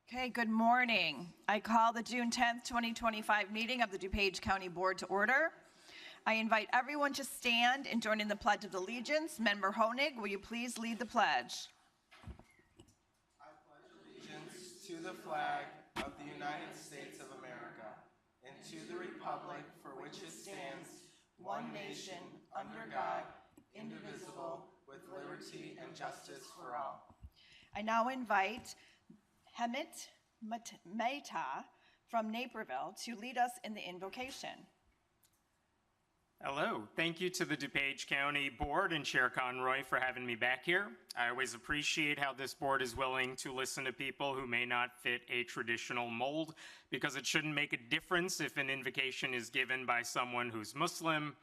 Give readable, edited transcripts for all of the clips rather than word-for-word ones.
Okay, good morning. I call the June 10th, 2025 meeting of the DuPage County Board to order. I invite everyone to stand and join in the Pledge of Allegiance. Member Honig, will you please lead the pledge? I pledge allegiance to the flag of the United States of America and to the republic for which it stands, one nation, under God, indivisible, with liberty and justice for all. I now invite Hemit Mehta from Naperville to lead us in the invocation. Hello. Thank you to the DuPage County Board and Chair Conroy for having me back here. I always appreciate how this board is willing to listen to people who may not fit a traditional mold, because it shouldn't make a difference if an invocation is given by someone who's Muslim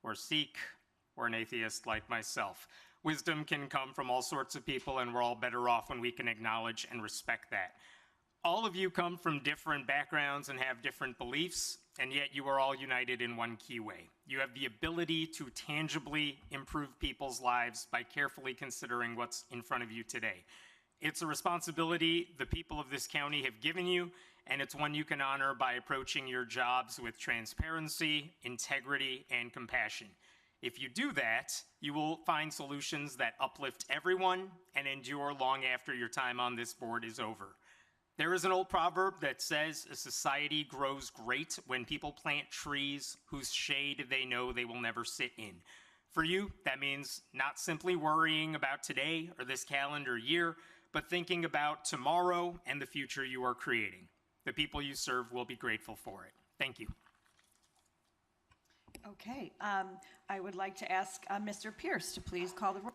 or Sikh or an atheist like myself. Wisdom can come from all sorts of people, and we're all better off when we can acknowledge and respect that. All of you come from different backgrounds and have different beliefs, and yet you are all united in one key way. You have the ability to tangibly improve people's lives by carefully considering what's in front of you today. It's a responsibility the people of this county have given you, and it's one you can honor by approaching your jobs with transparency, integrity, and compassion. If you do that, you will find solutions that uplift everyone and endure long after your time on this board is over. There is an old proverb that says a society grows great when people plant trees whose shade they know they will never sit in. For you, that means not simply worrying about today or this calendar year, but thinking about tomorrow and the future you are creating. The people you serve will be grateful for it. Thank you. Okay, I would like to ask Mr. Pierce to please call the roll.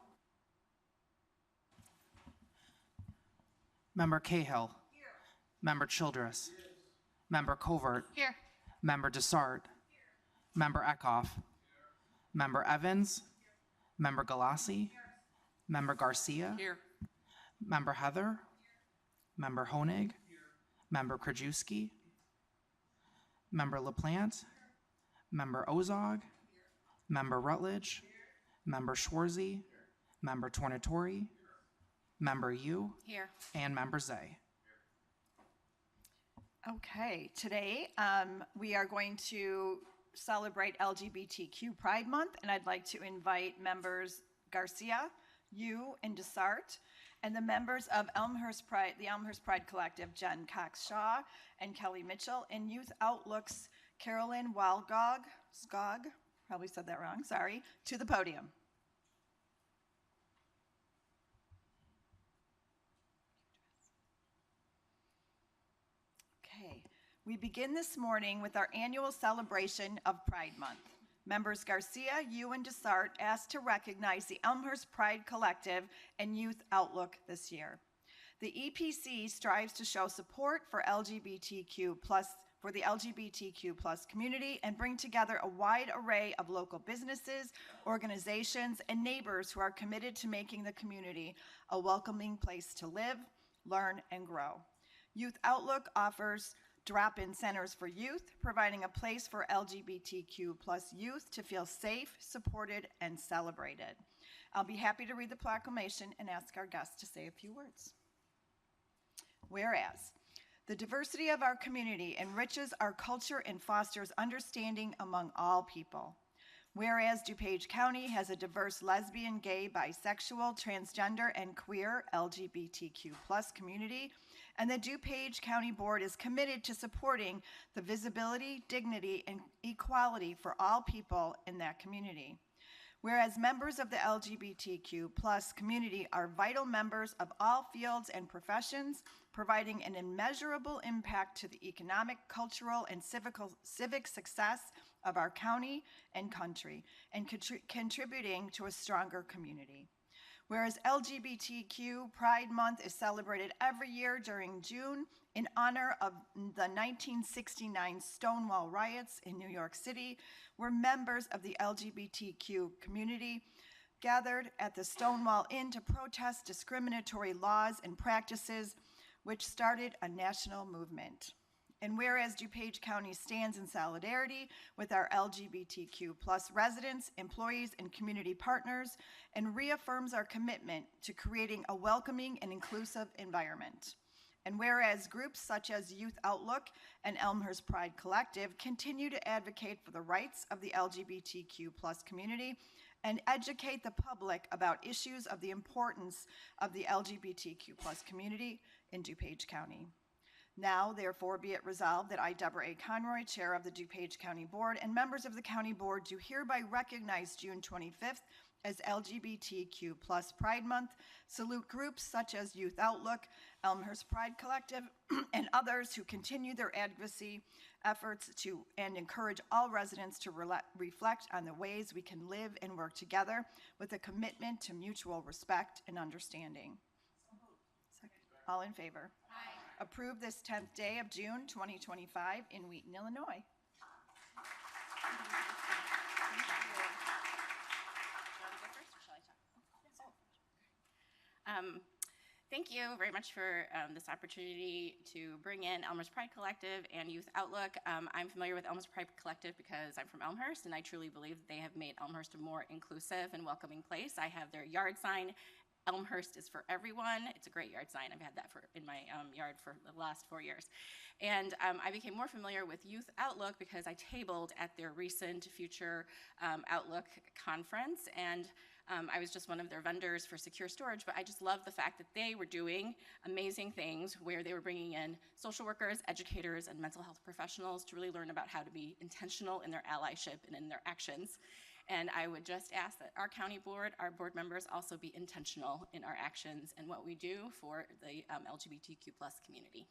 Member Cahill. Here. Member Childress. Yes. Member Covert. Here. Member Dessart. Here. Member Eckhoff. Here. Member Evans. Here. Member Galassi. Here. Member Garcia. Here. Member Heather. Here. Member Honig. Here. Member Krajewski. Member LaPlante. Here. Member Ozog. Here. Member Rutledge. Here. Member Schwarzy. Here. Member Tornatori. Here. Member Yu. Here. And Member Zay. Okay, today we are going to celebrate LGBTQ Pride Month, and I'd like to invite members Garcia, Yu, and Dessart, and the members of Elmhurst Pride, the Elmhurst Pride Collective, Jen Cox-Shaw and Kelly Mitchell, and Youth Outlook's Carolyn Skog, probably said that wrong, sorry, to the podium. Okay, we begin this morning with our annual celebration of Pride Month. Members Garcia, Yu, and Dessart asked to recognize the Elmhurst Pride Collective and Youth Outlook this year. The EPC strives to show support for the LGBTQ+ community and bring together a wide array of local businesses, organizations, and neighbors who are committed to making the community a welcoming place to live, learn, and grow. Youth Outlook offers drop-in centers for youth, providing a place for LGBTQ+ youth to feel safe, supported, and celebrated. I'll be happy to read the proclamation and ask our guests to say a few words. Whereas, the diversity of our community enriches our culture and fosters understanding among all people. Whereas DuPage County has a diverse lesbian, gay, bisexual, transgender, and queer LGBTQ+ community, and the DuPage County Board is committed to supporting the visibility, dignity, and equality for all people in that community. Whereas members of the LGBTQ+ community are vital members of all fields and professions, providing an immeasurable impact to the economic, cultural, and civic success of our county and country, and contributing to a stronger community. Whereas LGBTQ Pride Month is celebrated every year during June in honor of the 1969 Stonewall riots in New York City, where members of the LGBTQ community gathered at the Stonewall Inn to protest discriminatory laws and practices, which started a national movement. And whereas DuPage County stands in solidarity with our LGBTQ+ residents, employees, and community partners, and reaffirms our commitment to creating a welcoming and inclusive environment. And whereas groups such as Youth Outlook and Elmhurst Pride Collective continue to advocate for the rights of the LGBTQ plus community and educate the public about issues of the importance of the LGBTQ plus community in DuPage County. Now, therefore, be it resolved that I, Deborah A. Conroy, Chair of the DuPage County Board, and members of the County Board do hereby recognize June 25th as LGBTQ plus Pride Month, salute groups such as Youth Outlook, Elmhurst Pride Collective, and others who continue their advocacy efforts to and encourage all residents to reflect on the ways we can live and work together with a commitment to mutual respect and understanding. Second. All in favor? Aye. Approve this 10th day of June 2025 in Wheaton, Illinois. Thank you very much for this opportunity to bring in Elmhurst Pride Collective and Youth Outlook. I'm familiar with Elmhurst Pride Collective because I'm from Elmhurst, and I truly believe that they have made Elmhurst a more inclusive and welcoming place. I have their yard sign, Elmhurst is for everyone. It's a great yard sign. I've had that in my yard for the last 4 years. And I became more familiar with Youth Outlook because I tabled at their recent Future Outlook conference, and I was just one of their vendors for secure storage, but I just loved the fact that they were doing amazing things where they were bringing in social workers, educators, and mental health professionals to really learn about how to be intentional in their allyship and in their actions. And I would just ask that our county board, our board members also be intentional in our actions and what we do for the LGBTQ plus community.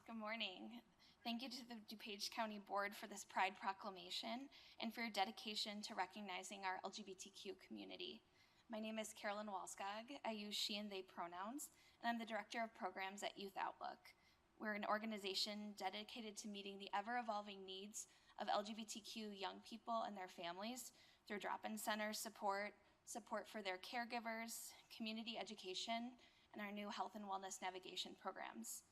Good morning. Thank you to the DuPage County Board for this Pride Proclamation and for your dedication to recognizing our LGBTQ community. My name is Carolyn Walskog. I use she and they pronouns, and I'm the Director of Programs at Youth Outlook. We're an organization dedicated to meeting the ever-evolving needs of LGBTQ young people and their families through drop-in center support for their caregivers, community education, and our new health and wellness navigation programs.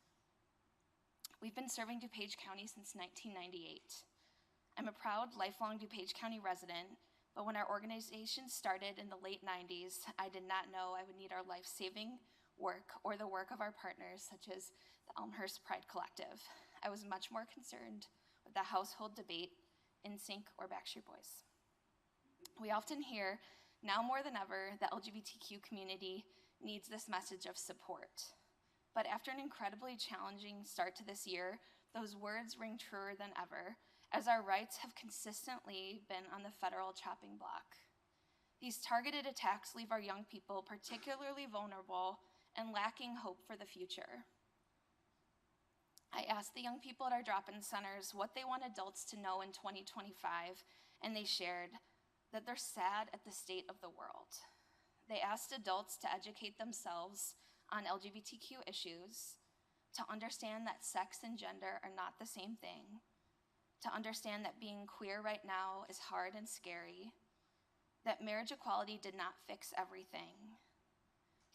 We've been serving DuPage County since 1998. I'm a proud, lifelong DuPage County resident, but when our organization started in the late 90s, I did not know I would need our life-saving work or the work of our partners, such as the Elmhurst Pride Collective. I was much more concerned with the household debate, NSYNC or Backstreet Boys. We often hear, now more than ever, the LGBTQ community needs this message of support. But after an incredibly challenging start to this year, those words ring truer than ever, as our rights have consistently been on the federal chopping block. These targeted attacks leave our young people particularly vulnerable and lacking hope for the future. I asked the young people at our drop-in centers what they want adults to know in 2025, and they shared that they're sad at the state of the world. They asked adults to educate themselves on LGBTQ issues, to understand that sex and gender are not the same thing, to understand that being queer right now is hard and scary, that marriage equality did not fix everything,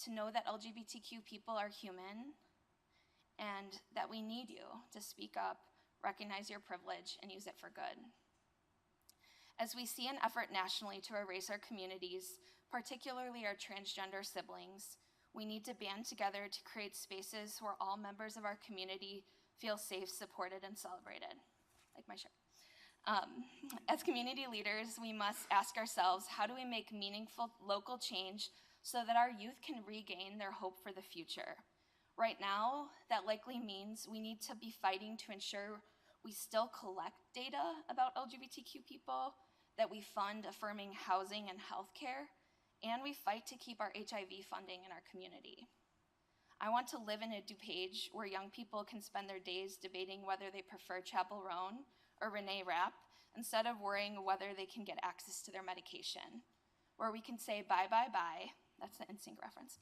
to know that LGBTQ people are human, and that we need you to speak up, recognize your privilege, and use it for good. As we see an effort nationally to erase our communities, particularly our transgender siblings, we need to band together to create spaces where all members of our community feel safe, supported, and celebrated. Like my shirt. As community leaders, we must ask ourselves, how do we make meaningful local change so that our youth can regain their hope for the future? Right now, that likely means we need to be fighting to ensure we still collect data about LGBTQ people, that we fund affirming housing and healthcare, and we fight to keep our HIV funding in our community. I want to live in a DuPage where young people can spend their days debating whether they prefer Chapel Roan or Renee Rapp instead of worrying whether they can get access to their medication, where we can say bye, bye, bye, that's the NSYNC reference,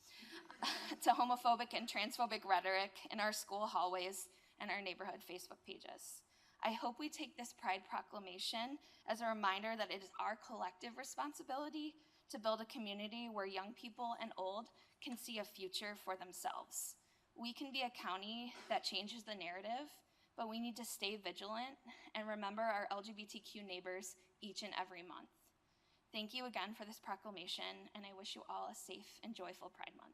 to homophobic and transphobic rhetoric in our school hallways and our neighborhood Facebook pages. I hope we take this Pride Proclamation as a reminder that it is our collective responsibility to build a community where young people and old can see a future for themselves. We can be a county that changes the narrative, but we need to stay vigilant and remember our LGBTQ neighbors each and every month. Thank you again for this proclamation, and I wish you all a safe and joyful Pride Month.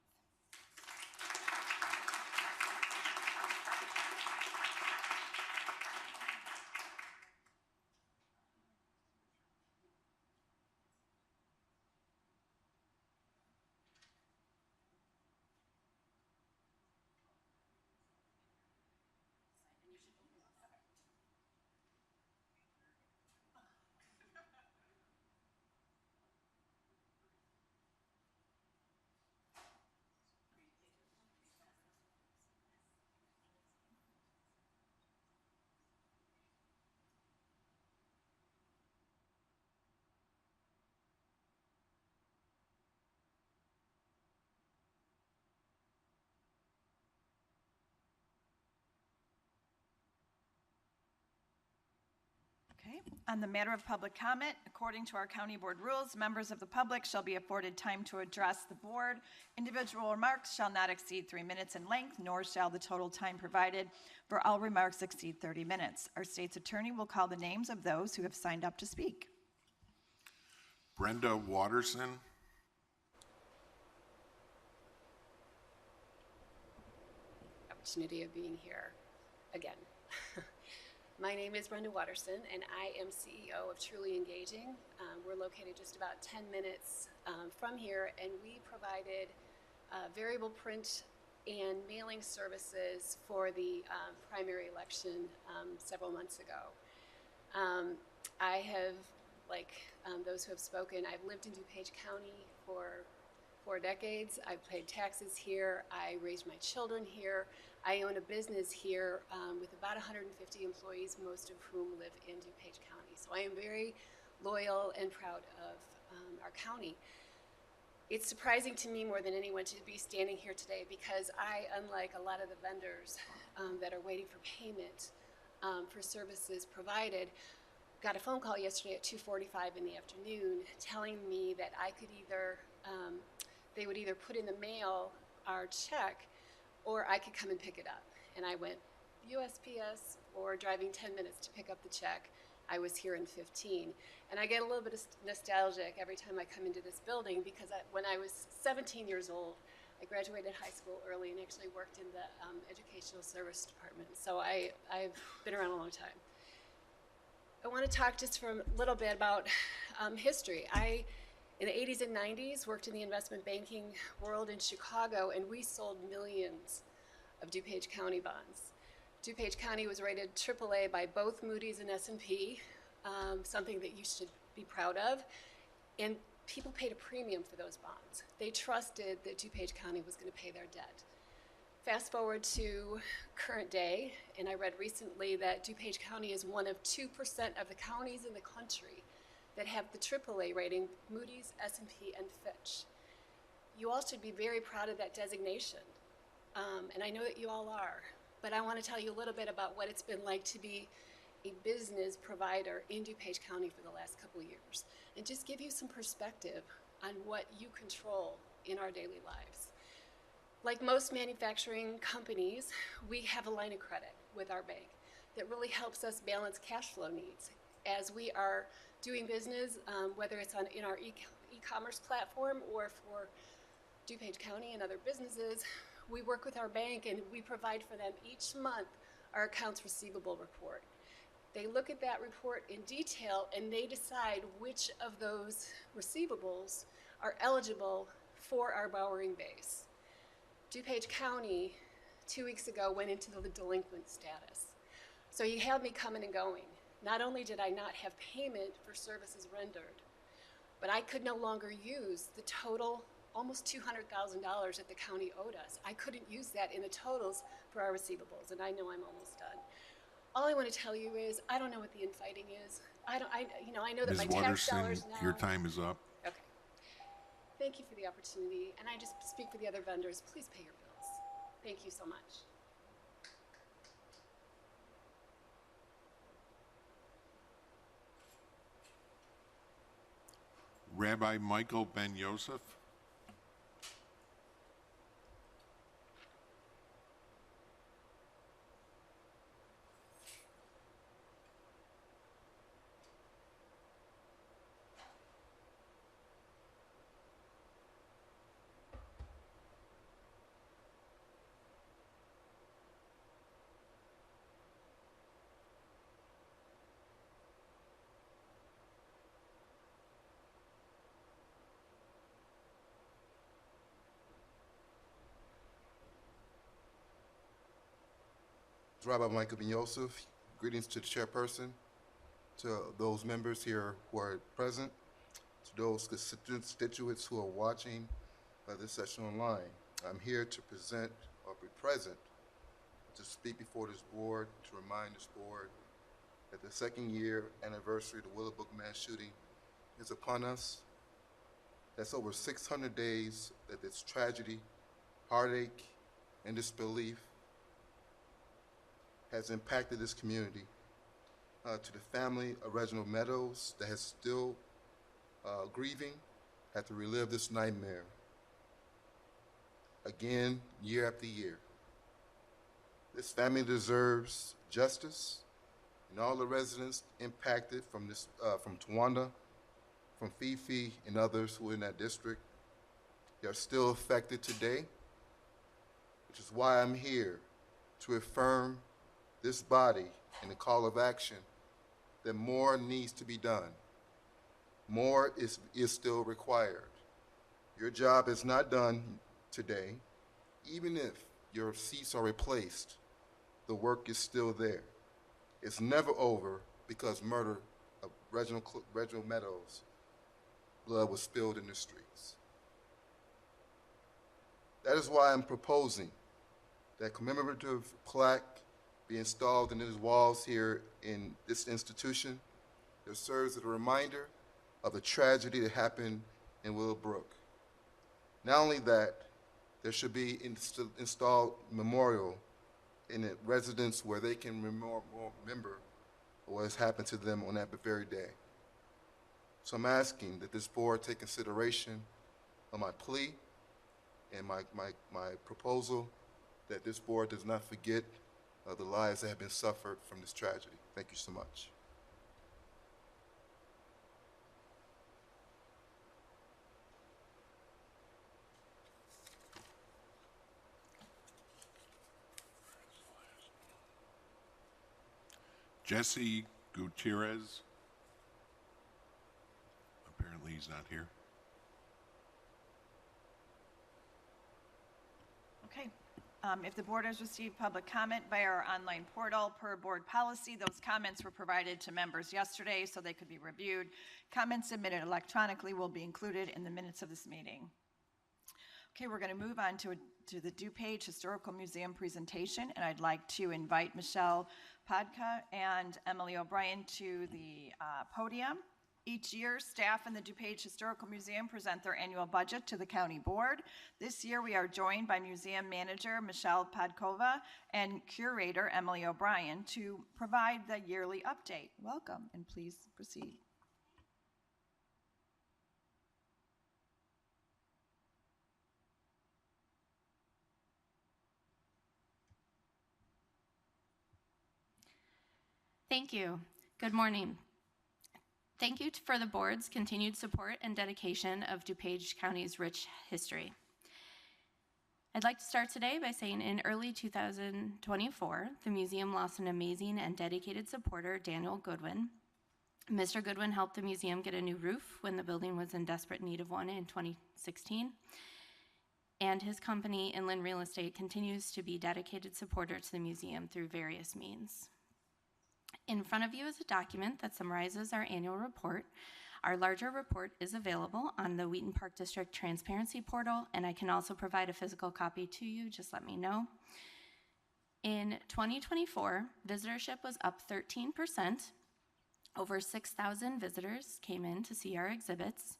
Okay. On the matter of public comment, according to our county board rules, members of the public shall be afforded time to address the board. Individual remarks shall not exceed 3 minutes in length, nor shall the total time provided for all remarks exceed 30 minutes. Our state's attorney will call the names of those who have signed up to speak. Brenda Watterson. Opportunity of being here again. My name is Brenda Watterson, and I am CEO of Truly Engaging. We're located just about 10 minutes from here, and we provided variable print and mailing services for the primary election several months ago. I have, like those who have spoken, I've lived in DuPage County for 4 decades. I've paid taxes here. I raised my children here. I own a business here with about 150 employees, most of whom live in DuPage County. So I am very loyal and proud of our county. It's surprising to me more than anyone to be standing here today because I, unlike a lot of the vendors that are waiting for payment for services provided, got a phone call yesterday at 2:45 in the afternoon telling me that I could either, they would either put in the mail our check or I could come and pick it up. And I went USPS or driving 10 minutes to pick up the check. I was here in 15. And I get a little bit of nostalgic every time I come into this building because when I was 17 years old, I graduated high school early and actually worked in the educational service department. So I've been around a long time. I want to talk just for a little bit about history. I, in the 80s and 90s, worked in the investment banking world in Chicago, and we sold millions of DuPage County bonds. DuPage County was rated AAA by both Moody's and S&P, something that you should be proud of, and people paid a premium for those bonds. They trusted that DuPage County was going to pay their debt. Fast forward to current day, and I read recently that DuPage County is one of 2% of the counties in the country that have the AAA rating, Moody's, S&P, and Fitch. You all should be very proud of that designation, and I know that you all are, but I want to tell you a little bit about what it's been like to be a business provider in DuPage County for the last couple years, and just give you some perspective on what you control in our daily lives. Like most manufacturing companies, we have a line of credit with our bank that really helps us balance cash flow needs as we are doing business, whether it's in our e-commerce platform or for DuPage County and other businesses. We work with our bank and we provide for them each month our accounts receivable report. They look at that report in detail and they decide which of those receivables are eligible for our borrowing base. DuPage County 2 weeks ago went into the delinquent status. So you had me coming and going. Not only did I not have payment for services rendered, but I could no longer use the total almost $200,000 that the county owed us. I couldn't use that in the totals for our receivables, and I know I'm almost done. All I want to tell you is I don't know what the infighting is. I know that Ms. my tax Watterson, dollars now. your time is up. Okay. Thank you for the opportunity, and I just speak for the other vendors. Please pay your bills. Thank you so much. Rabbi Michael Ben Yosef. It's Rabbi Michael Ben Yosef. Greetings to the chairperson, to those members here who are present, to those constituents who are watching this session online. I'm here to present or be present to speak before this board, to remind this board that the second year anniversary of the Willowbrook mass shooting is upon us. That's over 600 days that this tragedy, heartache, and disbelief has impacted this community. To the family of Reginald Meadows that is still grieving, had to relive this nightmare again, year after year. This family deserves justice, and all the residents impacted from this, from Tawanda, from Fifi, and others who are in that district, they are still affected today, which is why I'm here to affirm this body in a call of action that more needs to be done. More is still required. Your job is not done today. Even if your seats are replaced, the work is still there. It's never over because murder of Reginald Meadows' blood was spilled in the streets. That is why I'm proposing that commemorative plaque be installed in these walls here in this institution that serves as a reminder of the tragedy that happened in Willowbrook. Not only that, there should be installed memorial in the residence where they can remember what has happened to them on that very day. So I'm asking that this board take consideration of my plea and my proposal that this board does not forget the lives that have been suffered from this tragedy. Thank you so much. Jesse Gutierrez. Apparently he's not here. Okay. If the board has received public comment via our online portal per board policy, those comments were provided to members yesterday so they could be reviewed. Comments submitted electronically will be included in the minutes of this meeting. Okay, we're going to move on to the DuPage Historical Museum presentation, and I'd like to invite Michelle Podka and Emily O'Brien to the podium. Each year, staff in the DuPage Historical Museum present their annual budget to the county board. This year, we are joined by museum manager Michelle Podkova and curator Emily O'Brien to provide the yearly update. Welcome, and please proceed. Thank you. Good morning. Thank you for the board's continued support and dedication of DuPage County's rich history. I'd like to start today by saying in early 2024, the museum lost an amazing and dedicated supporter, Daniel Goodwin. Mr. Goodwin helped the museum get a new roof when the building was in desperate need of one in 2016. And his company, Inland Real Estate, continues to be a dedicated supporter to the museum through various means. In front of you is a document that summarizes our annual report. Our larger report is available on the Wheaton Park District Transparency Portal, and I can also provide a physical copy to you, just let me know. In 2024, visitorship was up 13%. Over 6,000 visitors came in to see our exhibits.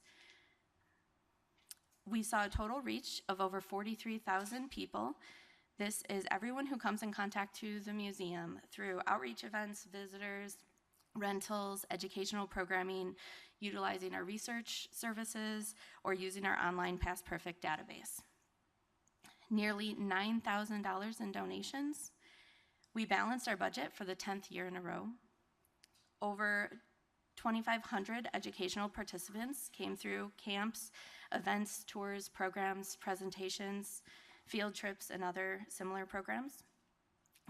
We saw a total reach of over 43,000 people. This is everyone who comes in contact to the museum through outreach events, visitors, rentals, educational programming, utilizing our research services, or using our online Past Perfect database. Nearly $9,000 in donations. We balanced our budget for the 10th year in a row. Over 2,500 educational participants came through camps, events, tours, programs, presentations, field trips, and other similar programs.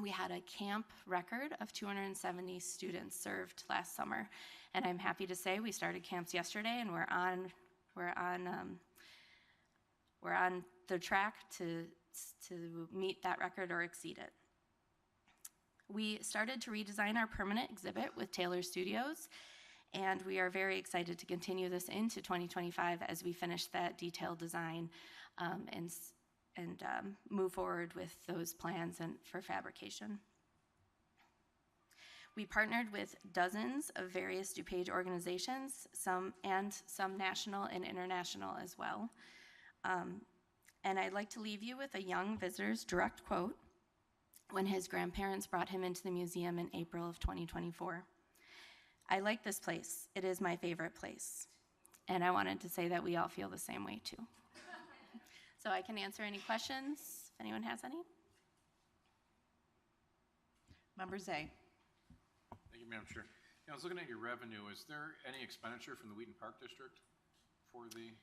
We had a camp record of 270 students served last summer, and I'm happy to say we started camps yesterday, and we're on the track to meet that record or exceed it. We started to redesign our permanent exhibit with Taylor Studios, and we are very excited to continue this into 2025 as we finish that detailed design and move forward with those plans and for fabrication. We partnered with dozens of various DuPage organizations, some national and international as well. And I'd like to leave you with a young visitor's direct quote when his grandparents brought him into the museum in April of 2024. "I like this place. It is my favorite place." And I wanted to say that we all feel the same way too. So I can answer any questions if anyone has any. Member Zay. Thank you, Madam Chair. I was looking at your revenue. Is there any expenditure from the Wheaton Park District for the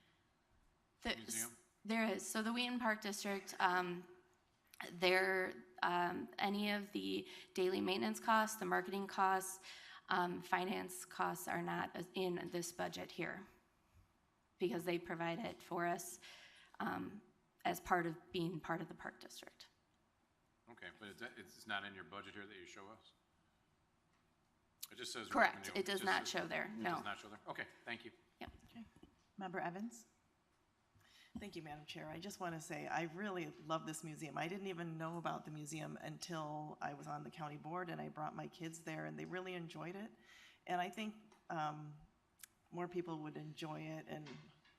museum? There is. So the Wheaton Park District, any of the daily maintenance costs, the marketing costs, finance costs are not in this budget here because they provide it for us as part of being part of the Park District. Okay, but it's not in your budget here that you show us? It just says Correct. revenue. It does not show there. It No. does not show there? Okay, thank you. Yep. Member Evans. Thank you, Madam Chair. I just want to say I really love this museum. I didn't even know about the museum until I was on the county board and I brought my kids there and they really enjoyed it. And I think more people would enjoy it and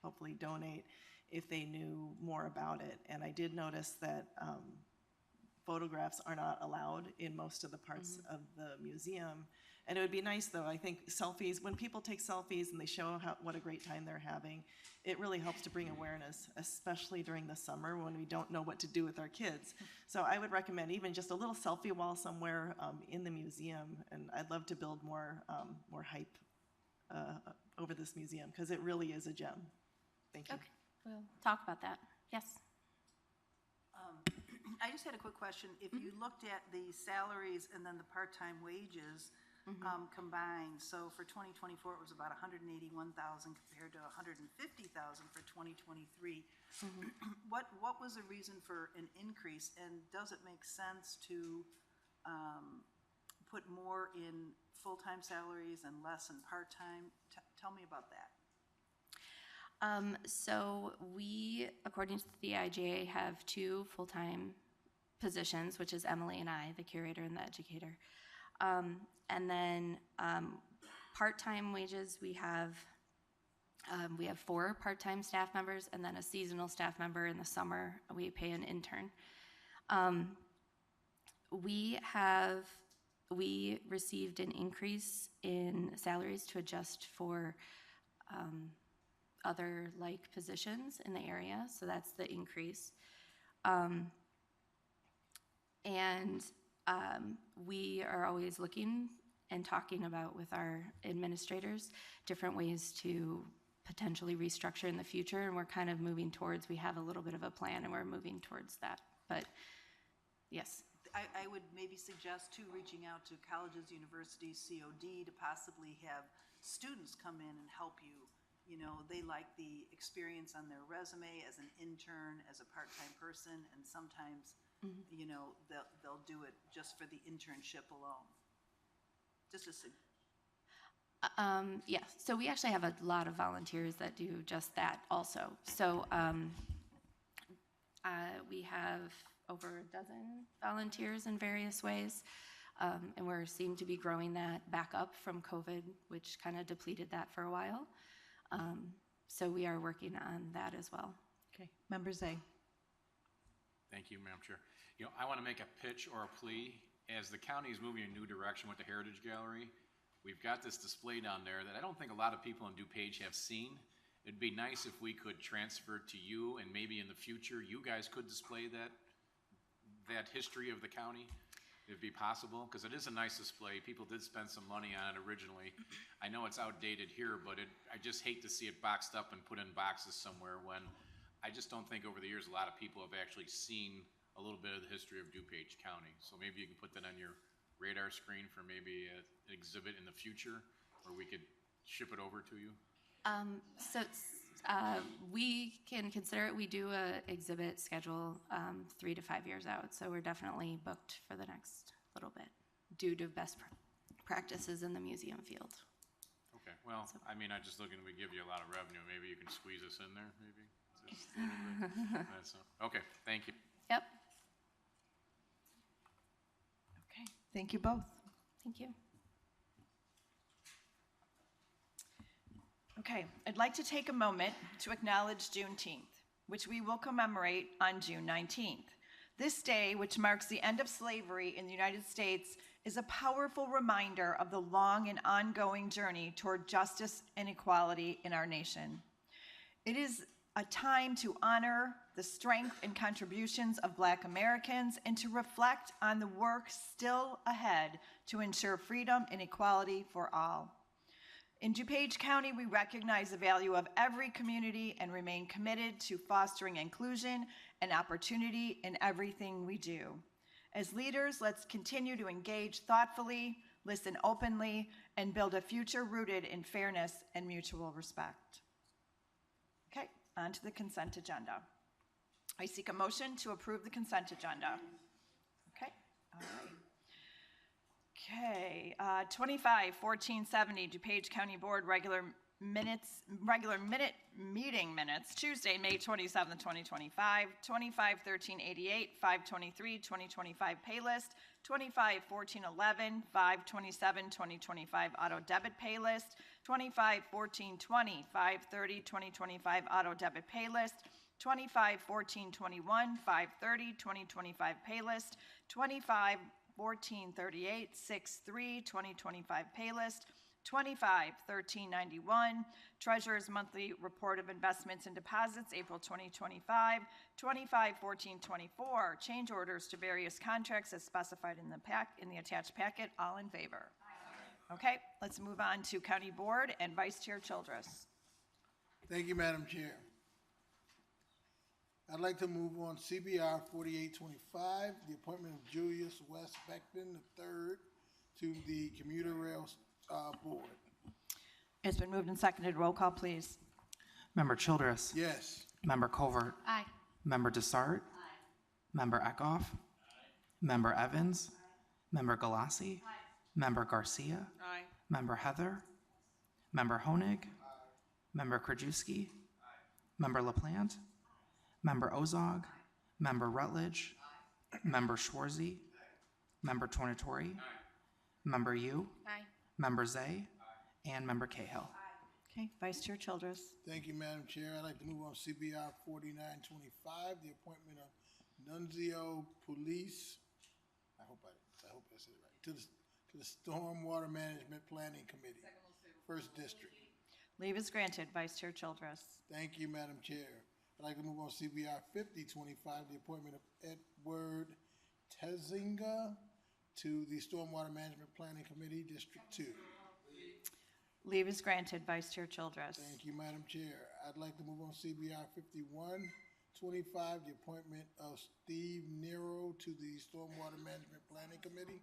hopefully donate if they knew more about it. And I did notice that photographs are not allowed in most of the parts of the museum. And it would be nice, though, I think selfies, when people take selfies and they show what a great time they're having, it really helps to bring awareness, especially during the summer when we don't know what to do with our kids. So I would recommend even just a little selfie wall somewhere in the museum, and I'd love to build more hype over this museum, because it really is a gem. Thank you. Okay, we'll talk about that. Yes. I just had a quick question. If you looked at the salaries and then the part-time wages combined, so for 2024 it was about 181,000 compared to 150,000 for 2023. What was the reason for an increase, and does it make sense to put more in full-time salaries and less in part-time? Tell me about that. So we, according to the IGA, have two full-time positions, which is Emily and I, the curator and the educator. And then part-time wages, we have 4 part-time staff members and then a seasonal staff member in the summer. We pay an intern. We received an increase in salaries to adjust for other like positions in the area, so that's the increase. We are always looking and talking about with our administrators different ways to potentially restructure in the future, and we're kind of moving towards, we have a little bit of a plan and we're moving towards that, but yes. I would maybe suggest too reaching out to colleges, universities, COD to possibly have students come in and help you. You know, they like the experience on their resume as an intern, as a part-time person, and sometimes, you know, they'll do it just for the internship alone. Just a Yes, so we actually have a lot of volunteers that do just that also. So we have over a dozen volunteers in various ways, and we're seem to be growing that back up from COVID, which kind of depleted that for a while. So we are working on that as well. Okay, Member Zay. Thank you, Madam Chair. You know, I want to make a pitch or a plea. As the county is moving in a new direction with the Heritage Gallery, we've got this display down there that I don't think a lot of people in DuPage have seen. It'd be nice if we could transfer it to you, and maybe in the future you guys could display that history of the county. It'd be possible, because it is a nice display. People did spend some money on it originally. I know it's outdated here, but I just hate to see it boxed up and put in boxes somewhere when I just don't think over the years a lot of people have actually seen a little bit of the history of DuPage County. So maybe you can put that on your radar screen for maybe an exhibit in the future, or we could ship it over to you. We can consider it. We do a exhibit schedule 3 to 5 years out, so we're definitely booked for the next little bit. due to best practices in the museum field. Okay, well, I mean, I'm just looking, we give you a lot of revenue, maybe you can squeeze us in there, maybe? Just a little bit. Okay, thank you. Yep, Okay, thank you both. thank you. Okay, I'd like to take a moment to acknowledge Juneteenth, which we will commemorate on June 19th. This day, which marks the end of slavery in the United States, is a powerful reminder of the long and ongoing journey toward justice and equality in our nation. It is a time to honor the strength and contributions of Black Americans and to reflect on the work still ahead to ensure freedom and equality for all. In DuPage County, we recognize the value of every community and remain committed to fostering inclusion and opportunity in everything we do. As leaders, let's continue to engage thoughtfully, listen openly, and build a future rooted in fairness and mutual respect. Okay, on to the consent agenda. I seek a motion to approve the consent agenda. Okay, all right. Okay, 25-1470 DuPage County Board regular minute meeting minutes, Tuesday, May 27th, 2025, 25-1388, 523, 2025 pay list, 25-1411, 527, 2025 auto debit pay list, 25-1420, 530, 2025 auto debit pay list, 25-1421, 530, 2025 pay list, 25-1438, 63, 2025 pay list, 25-1391, Treasurer's Monthly Report of Investments and Deposits, April 2025, 25-1424, change orders to various contracts as specified in the attached packet. All in favor? Aye. Okay, let's move on to County Board and Vice Chair Childress. Thank you, Madam Chair. I'd like to move on CBR 4825, the appointment of Julius West Beckman III to the Commuter Rail Board. It's been moved and seconded. Roll call, please. Member Childress. Yes. Member Covert. Aye. Member Desart. Member Eckhoff. Member Evans. Member Galassi. Member Garcia. Aye. Member Heather. Member Honig. Member Krajewski. Member LaPlante. Member Ozog. Member Rutledge. Member Schwarzy. Member Tornatori. Member Yu. Aye. Member Zay. And Member Cahill. Okay, Vice Chair Childress. Thank you, Madam Chair. I'd like to move on CBR 4925, the appointment of Nunzio Police. I hope I said it right. To the Stormwater Management Planning Committee, First District. Leave is granted. Vice Chair Childress. Thank you, Madam Chair. I'd like to move on CBR 5025, the appointment of Edward Tezinga to the Stormwater Management Planning Committee, District 2. Leave is granted. Vice Chair Childress. Thank you, Madam Chair. I'd like to move on CBR 5125, the appointment of Steve Nero to the Stormwater Management Planning Committee.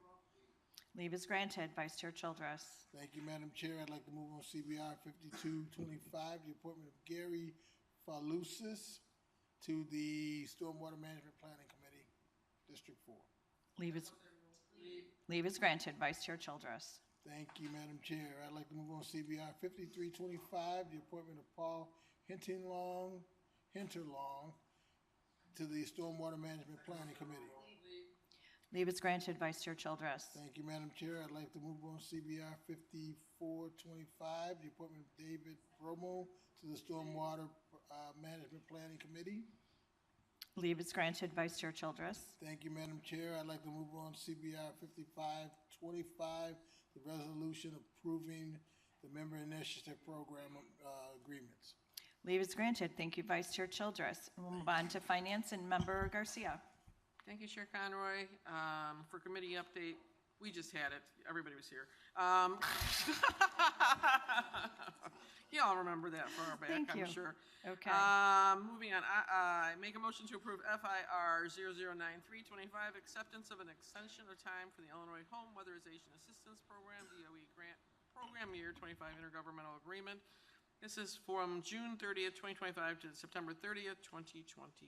Leave is granted. Vice Chair Childress. Thank you, Madam Chair. I'd like to move on CBR 5225, the appointment of Gary Falusis to the Stormwater Management Planning Committee, District 4. Leave is granted. Vice Chair Childress. Thank you, Madam Chair. I'd like to move on CBR 5325, the appointment of Paul Hinterlong to the Stormwater Management Planning Committee. Leave is granted. Vice Chair Childress. Thank you, Madam Chair. I'd like to move on CBR 5425, the appointment of David Bromo to the Stormwater Management Planning Committee. Leave is granted. Vice Chair Childress. Thank you, Madam Chair. I'd like to move on CBR 5525, the resolution approving the member initiative program agreements. Leave is granted. Thank you, Vice Chair Childress. And we'll move on to Finance and Member Garcia. Thank you, Chair Conroy. For committee update, we just had it. Everybody was here. You all remember that far back, Thank you. I'm sure. Okay. Moving on, I make a motion to approve FIR 009325, acceptance of an extension of time for the Illinois Home Weatherization Assistance Program, DOE Grant Program Year 25 Intergovernmental Agreement. This is from June 30th, 2025 to September 30th, 2025.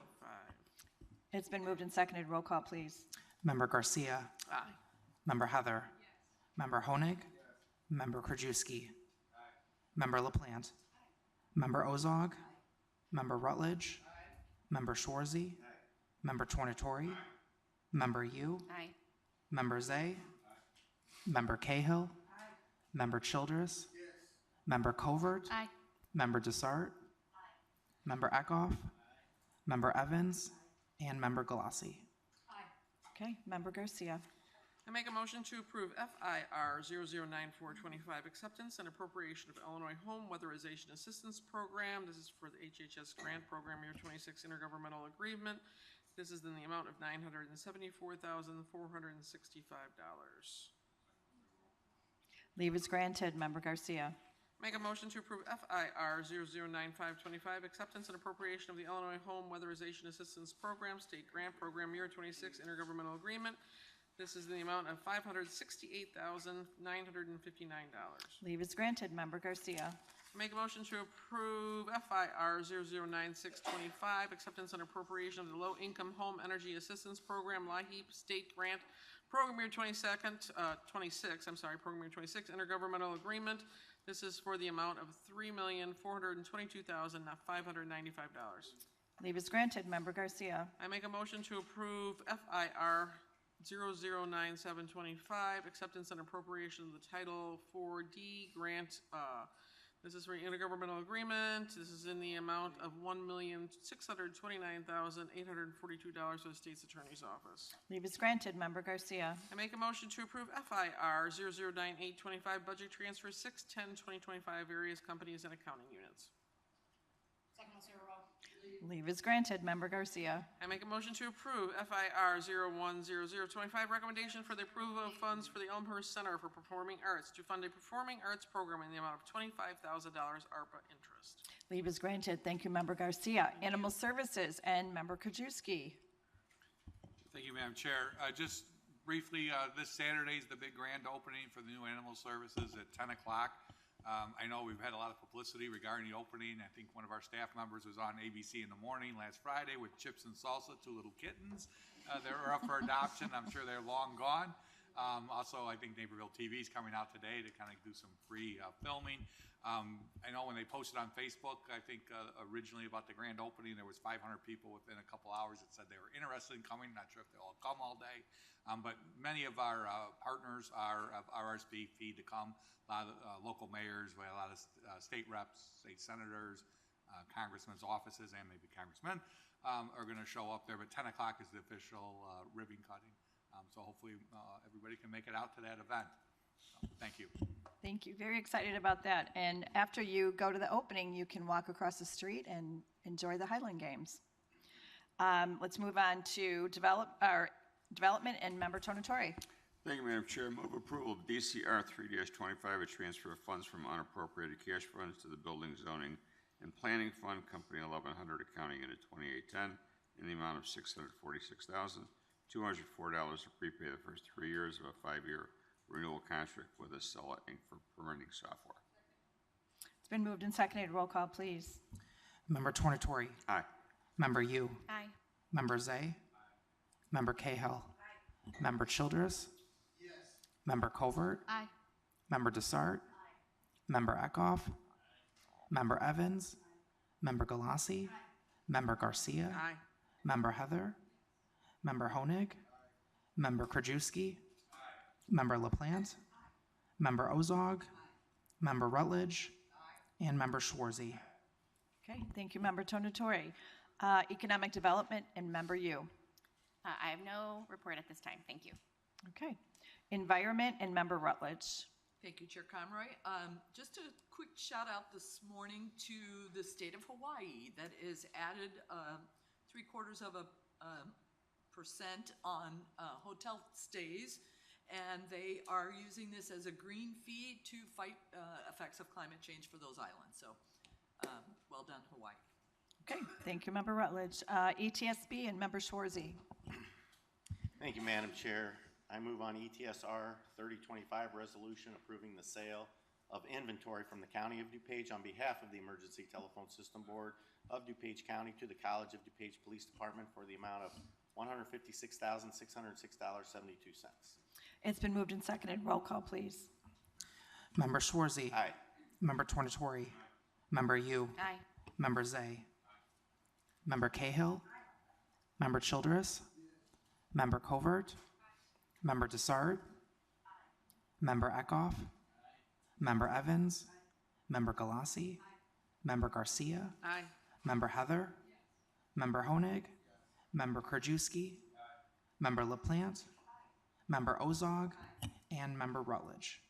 It's been moved and seconded. Roll call, please. Member Garcia. Aye. Member Heather. Member Honig. Member Krajewski. Member LaPlante. Member Ozog. Member Rutledge. Member Schwarzy. Member Tornatori. Member Yu. Aye. Member Zay. Member Cahill. Member Childress. Member Covert. Aye. Member Desart. Member Eckhoff. Member Evans. And Member Galassi. Okay, Member Garcia. I make a motion to approve FIR 009425, acceptance and appropriation of Illinois Home Weatherization Assistance Program. This is for the HHS Grant Program Year 26 Intergovernmental Agreement. This is in the amount of $974,465. Leave is granted. Member Garcia. Make a motion to approve FIR 009525, acceptance and appropriation of the Illinois Home Weatherization Assistance Program, State Grant Program Year 26 Intergovernmental Agreement. This is the amount of $568,959. Leave is granted. Member Garcia. Make a motion to approve FIR 009625, acceptance and appropriation of the Low Income Home Energy Assistance Program, LIHEAP State Grant Program Year 26, Program Year 26 Intergovernmental Agreement. This is for the amount of $3,422,595. Leave is granted. Member Garcia. I make a motion to approve FIR 009725, acceptance and appropriation of the Title 4D grant. This is for intergovernmental agreement. This is in the amount of $1,629,842 for the state's attorney's office. Leave is granted. Member Garcia. I make a motion to approve FIR 009825, budget transfer 610-2025, various companies and accounting units. Leave is granted. Member Garcia. I make a motion to approve FIR 010025, recommendation for the approval of funds for the Elmhurst Center for Performing Arts to fund a performing arts program in the amount of $25,000 ARPA interest. Leave is granted. Thank you, Member Garcia. Animal Services and Member Krajewski. Thank you, Madam Chair. Just briefly, this Saturday is the big grand opening for the new animal services at 10 o'clock. I know we've had a lot of publicity regarding the opening. I think one of our staff members was on ABC in the morning last Friday with Chips and Salsa, two little kittens that were up for adoption. I'm sure they're long gone. Also, I think Naperville TV is coming out today to kind of do some free filming. I know when they posted on Facebook, I think originally about the grand opening, there was 500 people within a couple hours that said they were interested in coming. Not sure if they'll all come all day. But many of our partners are RSVP'd to come. A lot of local mayors, we had a lot of state reps, state senators, congressmen's offices, and maybe congressmen are going to show up there. But 10 o'clock is the official ribbon cutting. So hopefully everybody can make it out to that event. So, thank you. Thank you. Very excited about that. And after you go to the opening, you can walk across the street and enjoy the Highland Games. Let's move on to development and Member Tornatori. Thank you, Madam Chair. Move approval of DCR 3-25, a transfer of funds from unappropriated cash funds to the Building, Zoning, and Planning Fund, Company 1100, Accounting Unit 2810, in the amount of $646,204 to prepay the first 3 years of a 5-year renewal contract with Acela Inc. for permitting software. It's been moved and seconded. Roll call, please. Member Tornatori. Aye. Member Yu. Aye. Member Zay. Member Cahill. Member Childress. Member Covert. Aye. Member Desart. Member Eckhoff. Member Evans. Member Galassi. Member Garcia. Aye. Member Heather. Member Honig. Member Krajewski. Member LaPlante. Member Ozog. Member Rutledge. And Member Schwarzy. Okay, thank you, Member Tornatori. Economic Development and Member Yu. I have no report at this time. Thank you. Okay. Environment and Member Rutledge. Thank you, Chair Conroy. Just a quick shout out this morning to the state of Hawaii that is added 0.75% on hotel stays, and they are using this as a green fee to fight effects of climate change for those islands. So well done, Hawaii. Okay, thank you, Member Rutledge. ETSB and Member Schwarzy. Thank you, Madam Chair. I move on ETSR 3025 resolution approving the sale of inventory from the County of DuPage on behalf of the Emergency Telephone System Board of DuPage County to the College of DuPage Police Department for the amount of $156,606.72. It's been moved and seconded. Roll call, please. Member Schwarzy. Aye. Member Tornatori. Member Yu. Aye. Member Zay. Member Cahill. Member Childress. Member Covert. Member Desart. Member Eckhoff. Member Evans. Member Galassi. Member Garcia. Aye. Member Heather. Member Honig. Member Krajewski. Member LaPlante. Member Ozog. And Member Rutledge.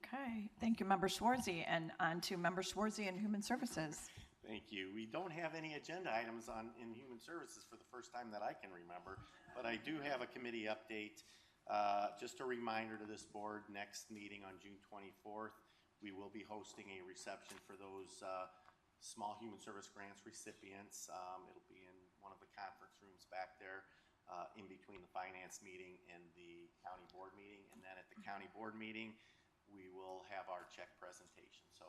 Okay, thank you, Member Schwarzy. And on to Member Schwarzy and Human Services. Thank you. We don't have any agenda items in Human Services for the first time that I can remember, but I do have a committee update. Just a reminder to this board, next meeting on June 24th, we will be hosting a reception for those small human service grants recipients. It'll be in one of the conference rooms back there in between the finance meeting and the county board meeting. And then at the county board meeting, we will have our check presentation. So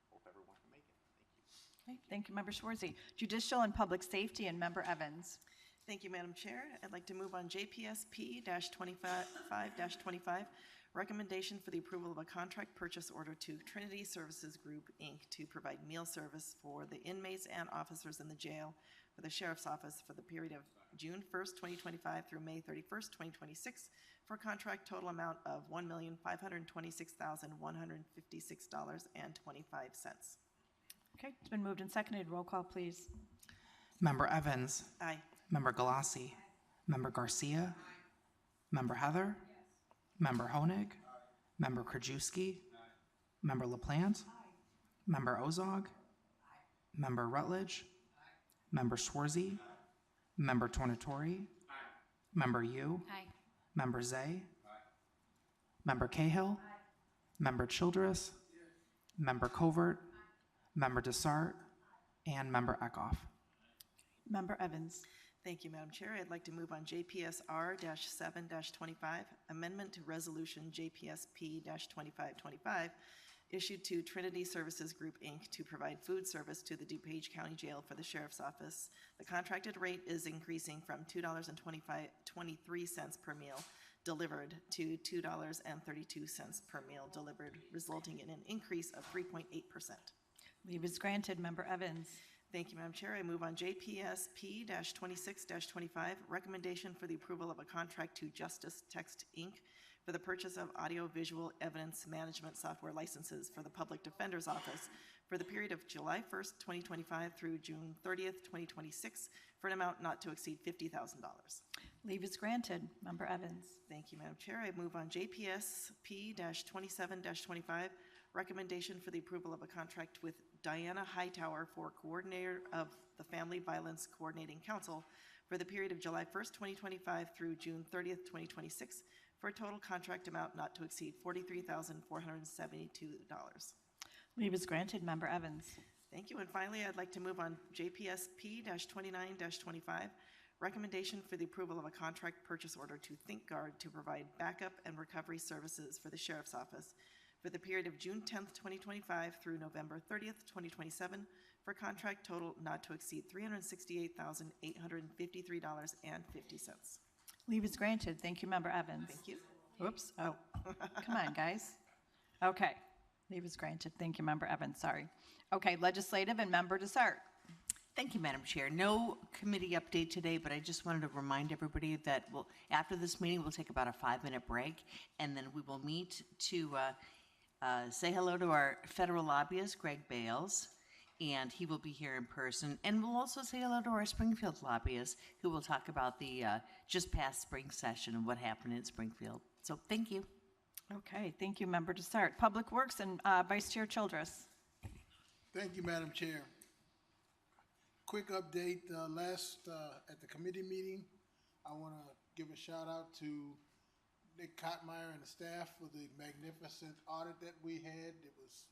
hope everyone can make it. Thank you. Okay, thank you, Member Schwarzy. Judicial and Public Safety and Member Evans. Thank you, Madam Chair. I'd like to move on JPSP-25-25, recommendation for the approval of a contract purchase order to Trinity Services Group, Inc. to provide meal service for the inmates and officers in the jail for the Sheriff's Office for the period of June 1st, 2025 through May 31st, 2026, for a contract total amount of $1,526,156.25. Okay, it's been moved and seconded. Roll call, please. Member Evans. Aye. Member Galassi. Member Garcia. Member Heather. Member Honig. Member Krajewski. Member LaPlante. Member Ozog. Member Rutledge. Member Schwarzy. Member Tornatori. Member Yu. Aye. Member Zay. Member Cahill. Member Childress. Member Covert. Member Desart. And Member Eckhoff. Member Evans. Thank you, Madam Chair. I'd like to move on JPSR-7-25, amendment to resolution JPSP-2525, issued to Trinity Services Group, Inc. to provide food service to the DuPage County Jail for the Sheriff's Office. The contracted rate is increasing from $2.23 per meal delivered to $2.32 per meal delivered, resulting in an increase of 3.8%. Leave is granted. Member Evans. Thank you, Madam Chair. I move on JPSP-26-25, recommendation for the approval of a contract to Justice Text, Inc. for the purchase of audio-visual evidence management software licenses for the Public Defender's Office for the period of July 1st, 2025 through June 30th, 2026, for an amount not to exceed $50,000. Leave is granted. Member Evans. Thank you, Madam Chair. I move on JPSP-27-25, recommendation for the approval of a contract with Diana Hightower for coordinator of the Family Violence Coordinating Council for the period of July 1st, 2025 through June 30th, 2026, for a total contract amount not to exceed $43,472. Leave is granted. Member Evans. Thank you. And finally, I'd like to move on JPSP-29-25, recommendation for the approval of a contract purchase order to ThinkGuard to provide backup and recovery services for the Sheriff's Office for the period of June 10th, 2025 through November 30th, 2027, for a contract total not to exceed $368,853.50. Leave is granted. Thank you, Member Evans. Thank you. Oops. Oh, come on, guys. Okay. Leave is granted. Thank you, Member Evans. Sorry. Okay, Legislative and Member Desart. Thank you, Madam Chair. No committee update today, but I just wanted to remind everybody that after this meeting, we'll take about a 5-minute break, and then we will meet to say hello to our federal lobbyist, Greg Bales, and he will be here in person. And we'll also say hello to our Springfield lobbyist, who will talk about the just past spring session and what happened in Springfield. So thank you. Okay, thank you, Member Desart. Public Works and Vice Chair Childress. Thank you, Madam Chair. Quick update, at the committee meeting, I want to give a shout out to Nick Kottmeyer and the staff for the magnificent audit that we had. It was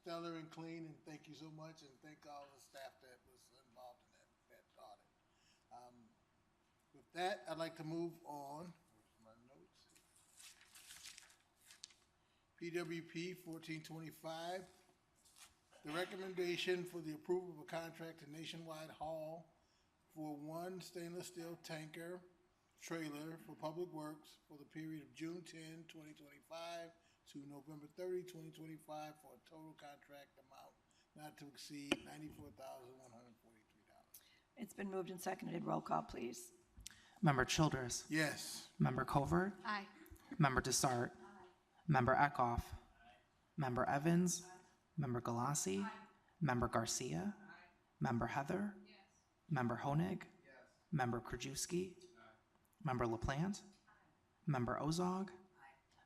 stellar and clean, and thank you so much, and thank all the staff that was involved in that audit. With that, I'd like to move on. Where's my notes? PWP 1425. The recommendation for the approval of a contract to Nationwide Haul for one stainless steel tanker trailer for Public Works for the period of June 10, 2025 to November 30, 2025 for a total contract amount not to exceed $94,143. It's been moved and seconded. Roll call, please. Member Childress. Yes. Member Covert. Aye. Member Desart. Member Eckhoff. Member Evans. Member Galassi. Member Garcia. Member Heather. Member Honig. Member Krajewski. Member LaPlante. Member Ozog.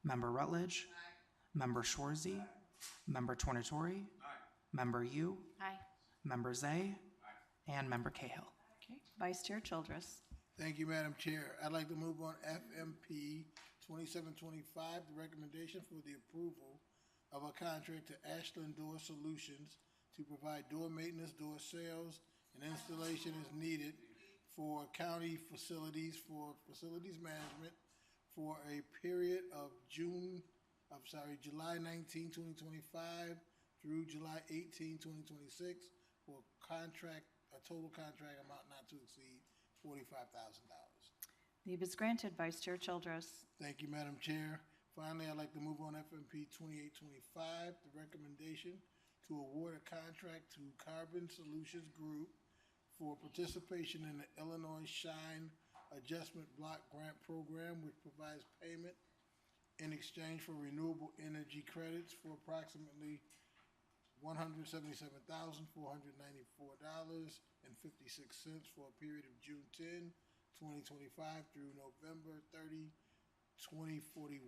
Member Rutledge. Member Schwarzy. Member Tornatori. Member Yu. Aye. Member Zay. And Member Cahill. Okay. Vice Chair Childress. Thank you, Madam Chair. I'd like to move on FMP 2725, the recommendation for the approval of a contract to Ashland Door Solutions to provide door maintenance, door sales, and installation as needed for county facilities for facilities management for a period of July 19, 2025 through July 18, 2026 for a total contract amount not to exceed $45,000. Leave is granted. Vice Chair Childress. Thank you, Madam Chair. Finally, I'd like to move on FMP 2825, the recommendation to award a contract to Carbon Solutions Group for participation in the Illinois Shine Adjustment Block Grant Program, which provides payment in exchange for renewable energy credits for approximately $177,494.56 for a period of June 10, 2025 through November 30, 2041.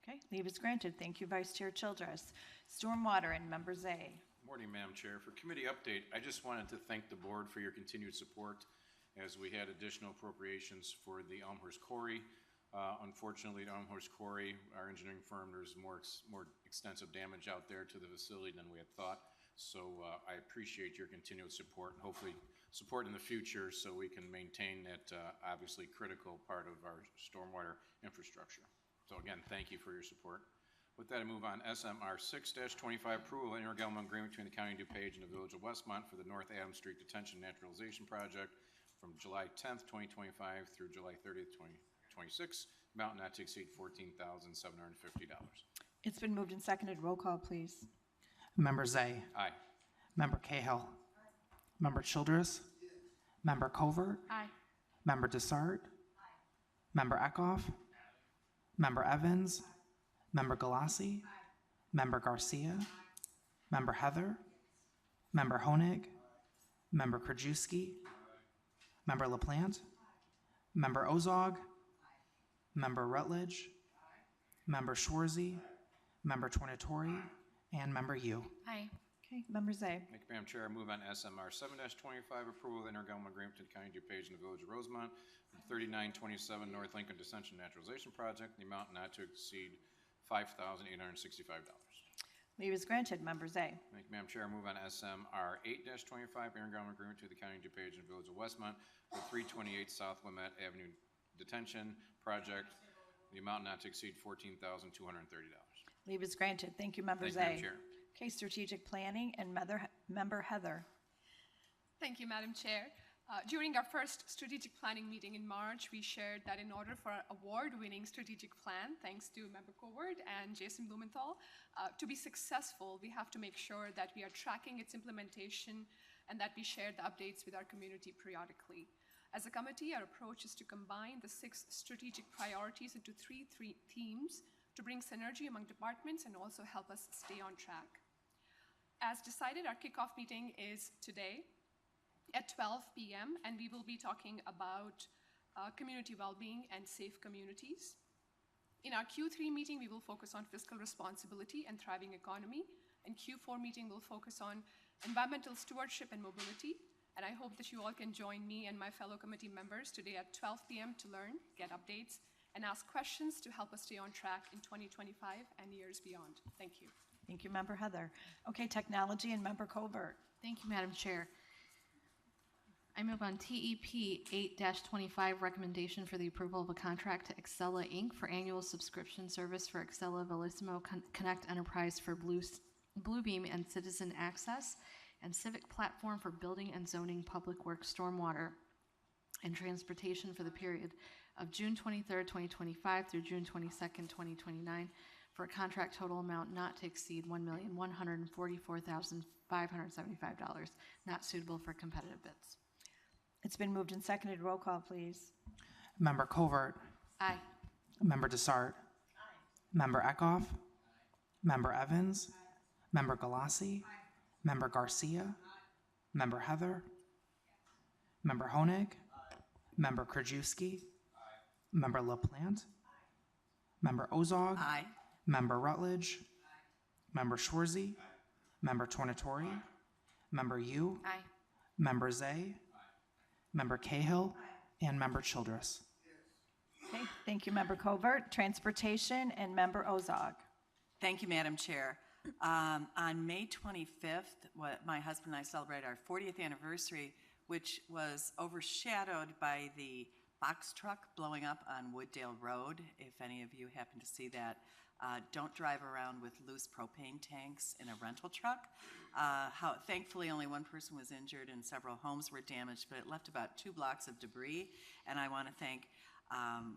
Okay. Leave is granted. Thank you, Vice Chair Childress. Stormwater and Member Zay. Morning, Madam Chair. For committee update, I just wanted to thank the board for your continued support as we had additional appropriations for the Elmhurst Quarry. Unfortunately, at Elmhurst Quarry, our engineering firm, there's more extensive damage out there to the facility than we had thought. So I appreciate your continued support and hopefully support in the future so we can maintain that obviously critical part of our stormwater infrastructure. So again, thank you for your support. With that, I move on SMR 6-25, approval of intergovernmental agreement between the County of DuPage and the Village of Westmont for the North Adams Street Detention Naturalization Project from July 10th, 2025 through July 30th, 2026, amount not to exceed $14,750. It's been moved and seconded. Roll call, please. Member Zay. Aye. Member Cahill. Member Childress. Member Covert. Aye. Member Desart. Member Eckhoff. Member Evans. Member Galassi. Member Garcia. Member Heather. Member Honig. Member Krajewski. Member LaPlante. Member Ozog. Member Rutledge. Member Schwarzy. Member Tornatori. And Member Yu. Aye. Okay. Member Zay. Thank you, Madam Chair. I move on SMR 7-25, approval of intergovernmental agreement between the County of DuPage and the Village of Rosemont for the 3927 North Lincoln Detention Naturalization Project, the amount not to exceed $5,865. Leave is granted. Member Zay. Thank you, Madam Chair. I move on SMR 8-25, intergovernmental agreement to the County of DuPage and Village of Westmont for 328 South Wilmette Avenue Detention Project, the amount not to exceed $14,230. Leave is granted. Thank you, Member Thank you, Madam Zay. Chair. Okay. Strategic Planning and Member Heather. Thank you, Madam Chair. During our first strategic planning meeting in March, we shared that in order for our award-winning strategic plan, thanks to Member Coward and Jason Blumenthal, to be successful, we have to make sure that we are tracking its implementation and that we share the updates with our community periodically. As a committee, our approach is to combine the 6 strategic priorities into three themes to bring synergy among departments and also help us stay on track. As decided, our kickoff meeting is today at 12 p.m. and we will be talking about community well-being and safe communities. In our Q3 meeting, we will focus on fiscal responsibility and thriving economy. And Q4 meeting will focus on environmental stewardship and mobility. And I hope that you all can join me and my fellow committee members today at 12 p.m. to learn, get updates, and ask questions to help us stay on track in 2025 and years beyond. Thank you. Thank you, Member Heather. Okay. Technology and Member Covert. Thank you, Madam Chair. I move on TEP 8-25, recommendation for the approval of a contract to Excella Inc. for annual subscription service for Excella Bellissimo Connect Enterprise for Bluebeam and Citizen Access and Civic Platform for Building and Zoning Public Works Stormwater and Transportation for the period of June 23rd, 2025 through June 22nd, 2029, for a contract total amount not to exceed $1,144,575, not suitable for competitive bids. It's been moved and seconded. Roll call, please. Member Covert. Aye. Member Desart. Member Eckhoff. Member Evans. Member Galassi. Member Garcia. Member Heather. Member Honig. Member Krajewski. Member LaPlante. Member Ozog. Aye. Member Rutledge. Member Schwarzy. Member Tornatori. Member Yu. Aye. Member Zay. Member Cahill. And Member Childress. Okay, thank you, Member Covert. Transportation and Member Ozog. Thank you, Madam Chair. On May 25th, my husband and I celebrated our 40th anniversary, which was overshadowed by the box truck blowing up on Wooddale Road. If any of you happen to see that, don't drive around with loose propane tanks in a rental truck. Thankfully, only one person was injured and several homes were damaged, but it left about 2 blocks of debris. And I want to thank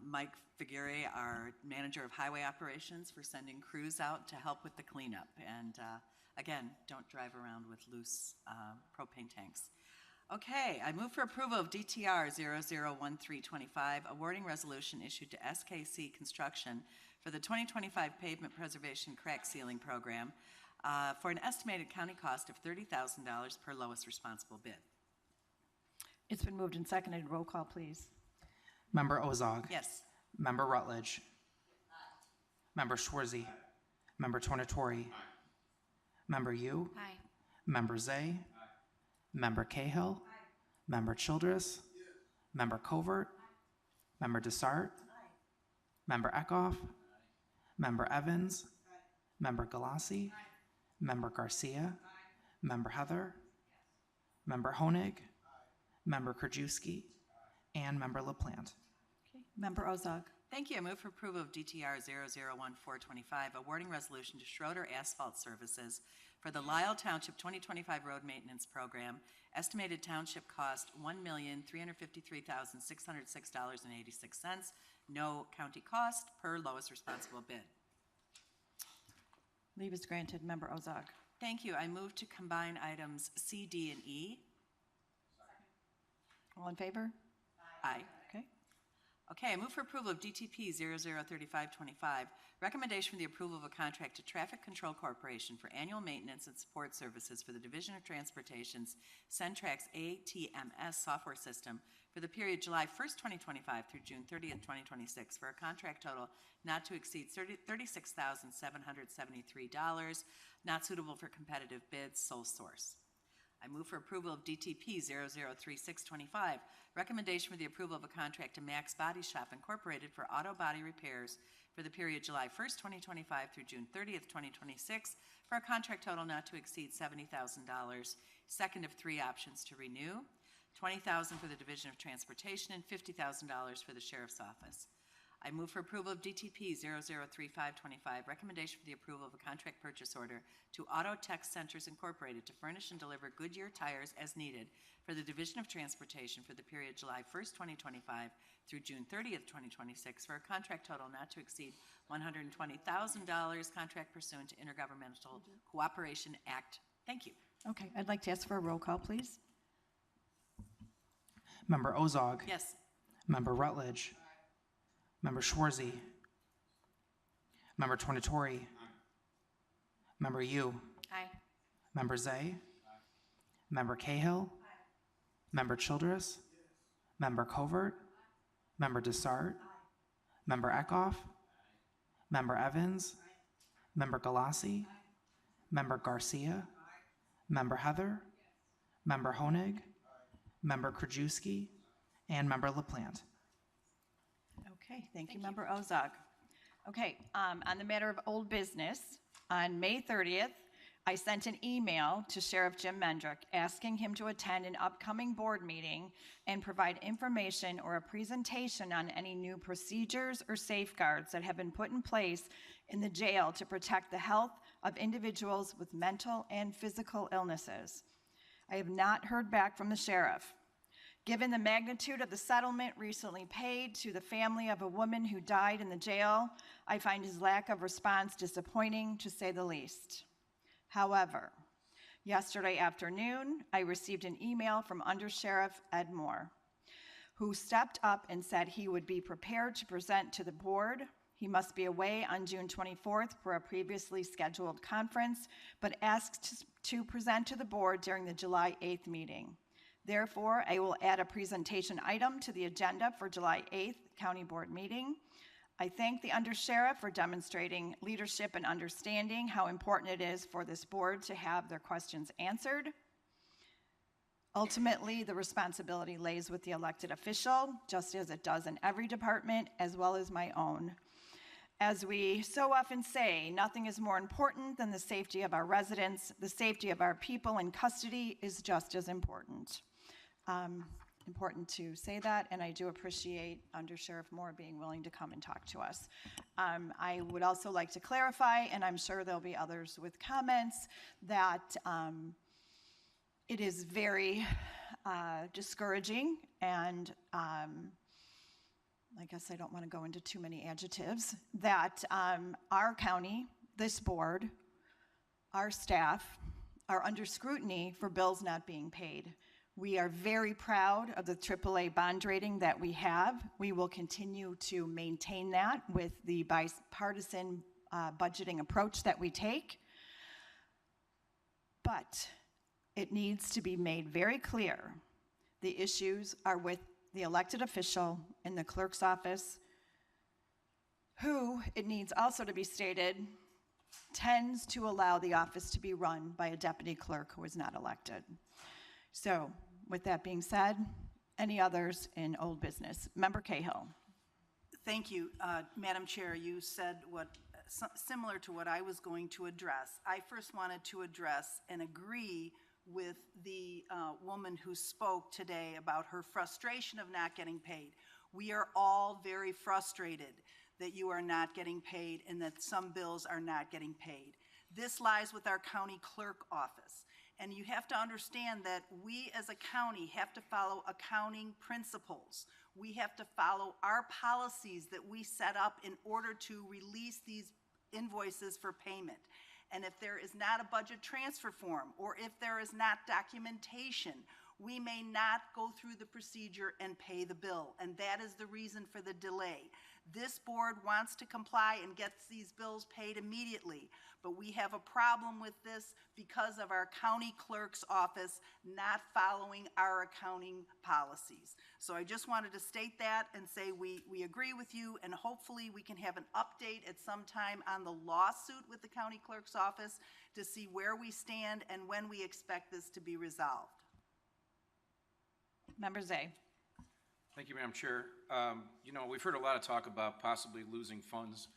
Mike Figure, our manager of highway operations, for sending crews out to help with the cleanup. And again, don't drive around with loose propane tanks. Okay, I move for approval of DTR 001325, awarding resolution issued to SKC Construction for the 2025 Pavement Preservation Crack Sealing Program for an estimated county cost of $30,000 per lowest responsible bid. It's been moved and seconded. Roll call, please. Member Ozog. Yes. Member Rutledge. Member Schwarzy. Member Tornatori. Member Yu. Aye. Member Zay. Member Cahill. Member Childress. Member Covert. Member Desart. Member Eckhoff. Member Evans. Member Galassi. Member Garcia. Member Heather. Member Honig. Member Krajewski. And Member LaPlante. Okay, Member Ozog. Thank you. I move for approval of DTR 001425, awarding resolution to Schroeder Asphalt Services for the Lyle Township 2025 Road Maintenance Program. Estimated township cost $1,353,606.86. No county cost per lowest responsible bid. Leave is granted. Member Ozog. Thank you. I move to combine items C, D, and E. All in favor? Aye. Okay. Okay, I move for approval of DTP 003525, recommendation for the approval of a contract to Traffic Control Corporation for annual maintenance and support services for the Division of Transportation's Centrax ATMS software system for the period July 1st, 2025 through June 30th, 2026, for a contract total not to exceed $36,773, not suitable for competitive bids, sole source. I move for approval of DTP 003625, recommendation for the approval of a contract to Max Body Shop Incorporated for auto body repairs for the period July 1st, 2025 through June 30th, 2026, for a contract total not to exceed $70,000, second of 3 options to renew, $20,000 for the Division of Transportation and $50,000 for the Sheriff's Office. I move for approval of DTP 003525, recommendation for the approval of a contract purchase order to Auto Tech Centers Incorporated to furnish and deliver Goodyear tires as needed for the Division of Transportation for the period July 1st, 2025 through June 30th, 2026, for a contract total not to exceed $120,000, contract pursuant to Intergovernmental Cooperation Act. Thank you. Okay, I'd like to ask for a roll call, please. Member Ozog. Yes. Member Rutledge. Member Schwarzy. Member Tornatori. Member Yu. Aye. Member Zay. Member Cahill. Member Childress. Member Covert. Member Desart. Member Eckhoff. Member Evans. Member Galassi. Member Garcia. Member Heather. Member Honig. Member Krajewski. And Member LaPlante. Okay, thank you, Member Ozog. Okay, on the matter of old business, on May 30th, I sent an email to Sheriff Jim Mendrick asking him to attend an upcoming board meeting and provide information or a presentation on any new procedures or safeguards that have been put in place in the jail to protect the health of individuals with mental and physical illnesses. I have not heard back from the sheriff. Given the magnitude of the settlement recently paid to the family of a woman who died in the jail, I find his lack of response disappointing, to say the least. However, yesterday afternoon, I received an email from Undersheriff Ed Moore, who stepped up and said he would be prepared to present to the board. He must be away on June 24th for a previously scheduled conference, but asked to present to the board during the July 8th meeting. Therefore, I will add a presentation item to the agenda for July 8th County Board meeting. I thank the Undersheriff for demonstrating leadership and understanding how important it is for this board to have their questions answered. Ultimately, the responsibility lays with the elected official, just as it does in every department, as well as my own. As we so often say, nothing is more important than the safety of our residents. The safety of our people in custody is just as important. Important to say that, and I do appreciate Undersheriff Moore being willing to come and talk to us. I would also like to clarify, and I'm sure there'll be others with comments, that it is very discouraging, and I guess I don't want to go into too many adjectives, that our county, this board, our staff are under scrutiny for bills not being paid. We are very proud of the AAA bond rating that we have. We will continue to maintain that with the bipartisan budgeting approach that we take. But it needs to be made very clear the issues are with the elected official in the clerk's office, who, it needs also to be stated, tends to allow the office to be run by a deputy clerk who is not elected. So, with that being said, any others in old business? Member Cahill. Thank you, Madam Chair. You said what similar to what I was going to address. I first wanted to address and agree with the woman who spoke today about her frustration of not getting paid. We are all very frustrated that you are not getting paid and that some bills are not getting paid. This lies with our county clerk office. And you have to understand that we as a county have to follow accounting principles. We have to follow our policies that we set up in order to release these invoices for payment. And if there is not a budget transfer form, or if there is not documentation, we may not go through the procedure and pay the bill. And that is the reason for the delay. This board wants to comply and gets these bills paid immediately, but we have a problem with this because of our county clerk's office not following our accounting policies. So I just wanted to state that and say we agree with you, and hopefully we can have an update at some time on the lawsuit with the county clerk's office to see where we stand and when we expect this to be resolved. Member Zay. Thank you, Madam Chair. You know, we've heard a lot of talk about possibly losing funds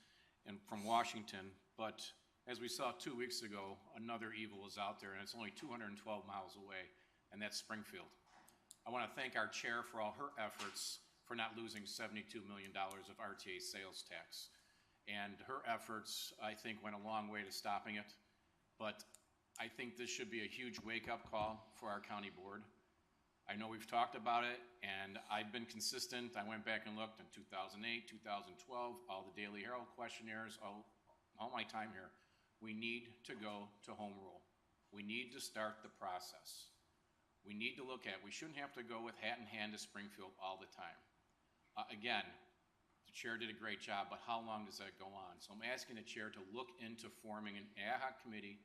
from Washington, but as we saw 2 weeks ago, another evil is out there, and it's only 212 miles away, and that's Springfield. I want to thank our chair for all her efforts for not losing $72 million of RTA sales tax. And her efforts, I think, went a long way to stopping it, but I think this should be a huge wake-up call for our county board. I know we've talked about it, and I've been consistent. I went back and looked in 2008, 2012, all the Daily Herald questionnaires, all my time here. We need to go to home rule. We need to start the process. We need to look at, we shouldn't have to go with hat in hand to Springfield all the time. Again, the chair did a great job, but how long does that go on? So I'm asking the chair to look into forming an ad hoc committee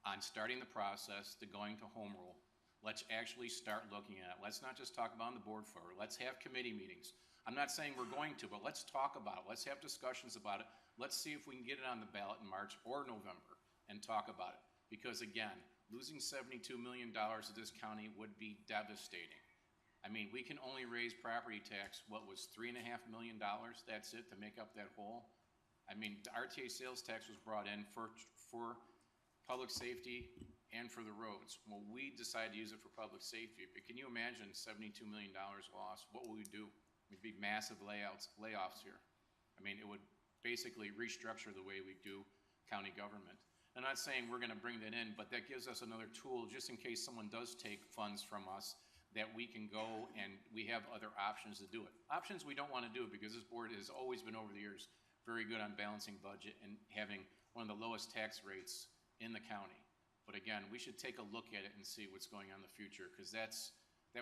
on starting the process to going to home rule. Let's actually start looking at it. Let's not just talk about it on the board floor. Let's have committee meetings. I'm not saying we're going to, but let's talk about it. Let's have discussions about it. Let's see if we can get it on the ballot in March or November and talk about it. Because again, losing $72 million to this county would be devastating. I mean, we can only raise property tax, what was $3.5 million? That's it, to make up that hole? I mean, the RTA sales tax was brought in for public safety and for the roads. Well, we decided to use it for public safety, but can you imagine $72 million lost? What will we do? It'd be massive layoffs here. I mean, it would basically restructure the way we do county government. I'm not saying we're gonna bring that in, but that gives us another tool just in case someone does take funds from us that we can go and we have other options to do it. Options we don't want to do it because this board has always been over the years very good on balancing budget and having one of the lowest tax rates in the county. But again, we should take a look at it and see what's going on in the future, because that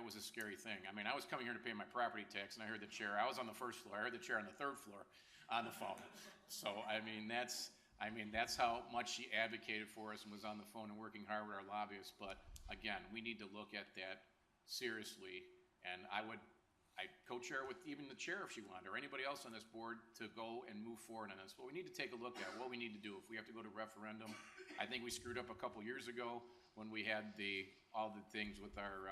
was a scary thing. I mean, I was coming here to pay my property tax, and I heard the chair. I was on the first floor. I heard the chair on the third floor on the phone. So I mean, that's how much she advocated for us and was on the phone and working hard with our lobbyists. But again, we need to look at that seriously, and I co-chair with even the chair if she wanted, or anybody else on this board, to go and move forward on this. But we need to take a look at what we need to do. If we have to go to referendum, I think we screwed up a couple years ago when we had all the things with our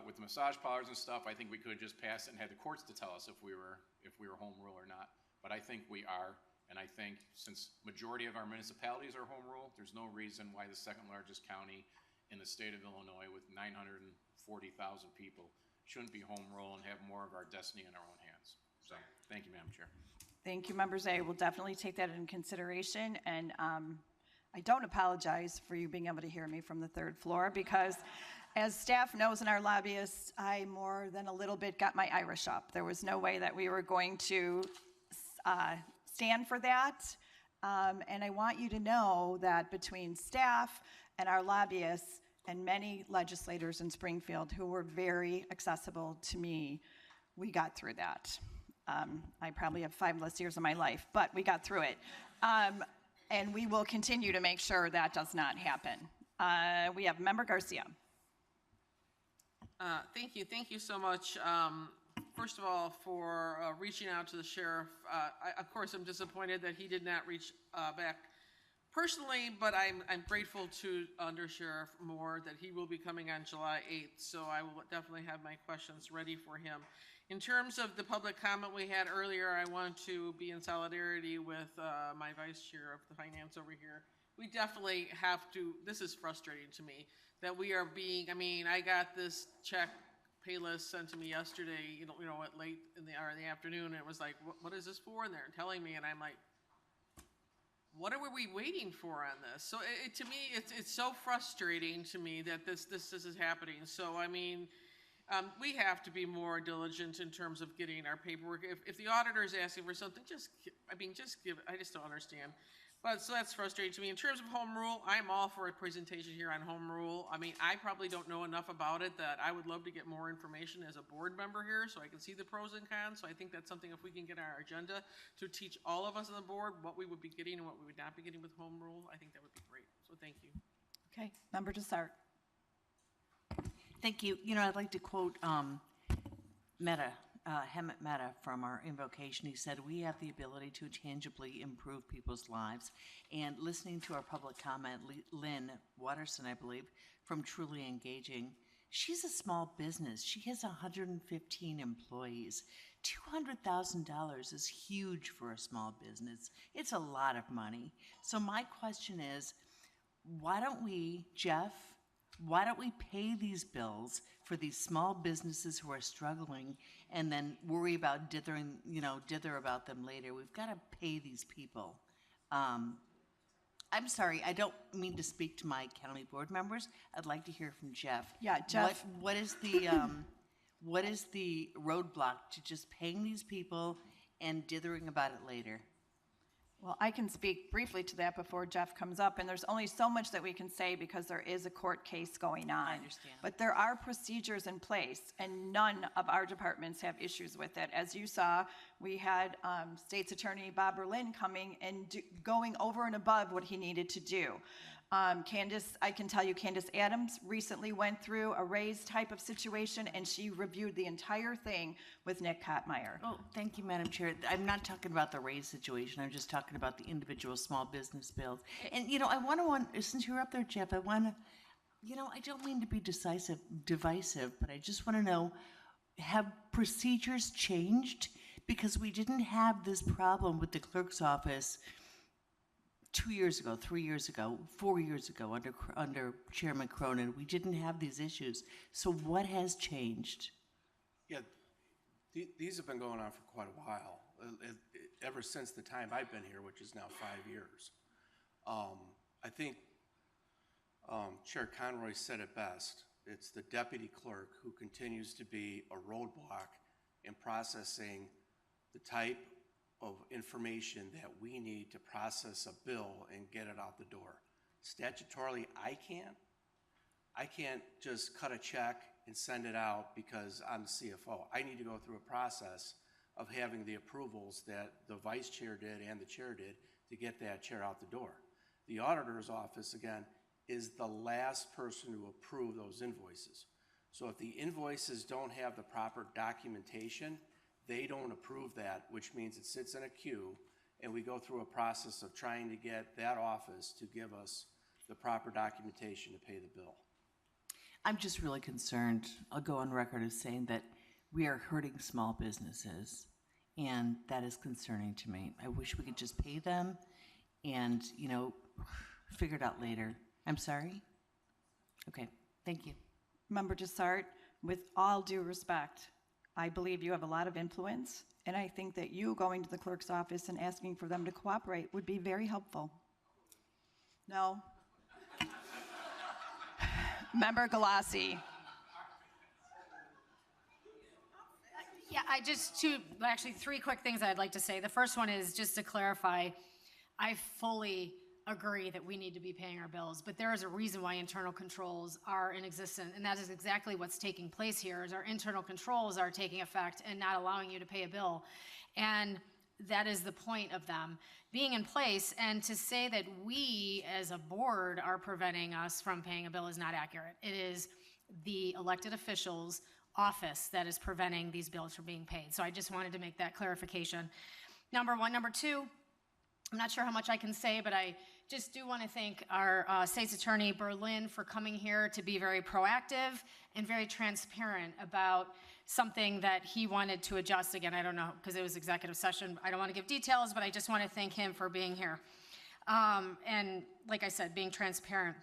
with the massage parlors and stuff. I think we could have just passed it and had the courts to tell us if we were home rule or not. But I think we are, and I think since majority of our municipalities are home rule, there's no reason why the second largest county in the state of Illinois with 940,000 people shouldn't be home rule and have more of our destiny in our own hands. So, thank you, Madam Chair. Thank you, Members A. We'll definitely take that into consideration, and I don't apologize for you being able to hear me from the third floor, because as staff knows and our lobbyists, I more than a little bit got my Irish up. There was no way that we were going to stand for that, and I want you to know that between staff and our lobbyists and many legislators in Springfield who were very accessible to me, we got through that. I probably have 5 less years of my life, but we got through it. And we will continue to make sure that does not happen. We have Member Garcia. Thank you so much. First of all, for reaching out to the sheriff. Of course, I'm disappointed that he did not reach back personally, but I'm grateful to Under Sheriff Moore that he will be coming on July 8th, so I will definitely have my questions ready for him. In terms of the public comment we had earlier, I want to be in solidarity with my vice chair of the finance over here. We definitely have to, this is frustrating to me, that we are being, I mean, I got this check pay list sent to me yesterday, late in the afternoon, and it was like, what is this for? And they're telling me, and I'm like, what are we waiting for on this? So to me, it's so frustrating to me that this is happening. So I mean, we have to be more diligent in terms of getting our paperwork. If the auditor is asking for something, just give it. I just don't understand. But so that's frustrating to me. In terms of home rule, I'm all for a presentation here on home rule. I mean, I probably don't know enough about it that I would love to get more information as a board member here so I can see the pros and cons. So I think that's something, if we can get on our agenda to teach all of us on the board what we would be getting and what we would not be getting with home rule, I think that would be great. So thank you. Okay, Member Dessart. Thank you. I'd like to quote Hemet Mehta from our invocation. He said, "We have the ability to tangibly improve people's lives." And listening to our public comment, Lynn Watterson, I believe, from Truly Engaging, she's a small business. She has 115 employees. $200,000 is huge for a small business. It's a lot of money. So my question is, why don't we, Jeff, pay these bills for these small businesses who are struggling and then worry about dither about them later? We've got to pay these people. I'm sorry, I don't mean to speak to my county board members. I'd like to hear from Jeff. Yeah, Jeff. What is the roadblock to just paying these people and dithering about it later? Well, I can speak briefly to that before Jeff comes up, and there's only so much that we can say because there is a court case going on. I understand. But there are procedures in place, and none of our departments have issues with it. As you saw, we had State's Attorney Bob Berlin coming and going over and above what he needed to do. Candace, I can tell you, Candace Adams recently went through a raise type of situation, and she reviewed the entire thing with Nick Kottmeyer. Oh, thank you, Madam Chair. I'm not talking about the raise situation. I'm just talking about the individual small business bills. And, I want to, since you're up there, Jeff, I want to, I don't mean to be divisive, but I just want to know, have procedures changed? Because we didn't have this problem with the clerk's office 2 years ago, 3 years ago, 4 years ago under Chairman Cronin. We didn't have these issues. So what has changed? Yeah, these have been going on for quite a while, ever since the time I've been here, which is now 5 years. I think Chair Conroy said it best. it's the deputy clerk who continues to be a roadblock in processing the type of information that we need to process a bill and get it out the door. Statutorily, I can't just cut a check and send it out because I'm the CFO. I need to go through a process of having the approvals that the vice chair did and the chair did to get that chair out the door. The auditor's office, again, is the last person to approve those invoices. So if the invoices don't have the proper documentation, they don't approve that, which means it sits in a queue, and we go through a process of trying to get that office to give us the proper documentation to pay the bill. I'm just really concerned. I'll go on record as saying that we are hurting small businesses, and that is concerning to me. I wish we could just pay them and, figure it out later. I'm sorry? Okay, thank you. Member Dessart, with all due respect, I believe you have a lot of influence, and I think that you going to the clerk's office and asking for them to cooperate would be very helpful. No? Member Galassi. Yeah, actually three quick things I'd like to say. The first one is just to clarify, I fully agree that we need to be paying our bills, but there is a reason why internal controls are in existence, and that is exactly what's taking place here, is our internal controls are taking effect and not allowing you to pay a bill. And that is the point of them being in place, and to say that we as a board are preventing us from paying a bill is not accurate. It is the elected officials' office that is preventing these bills from being paid. So I just wanted to make that clarification. Number one. Number two, I'm not sure how much I can say, but I just do want to thank our State's Attorney Berlin for coming here to be very proactive and very transparent about something that he wanted to adjust. Again, I don't know, because it was executive session. I don't want to give details, but I just want to thank him for being here. And like I said, being transparent.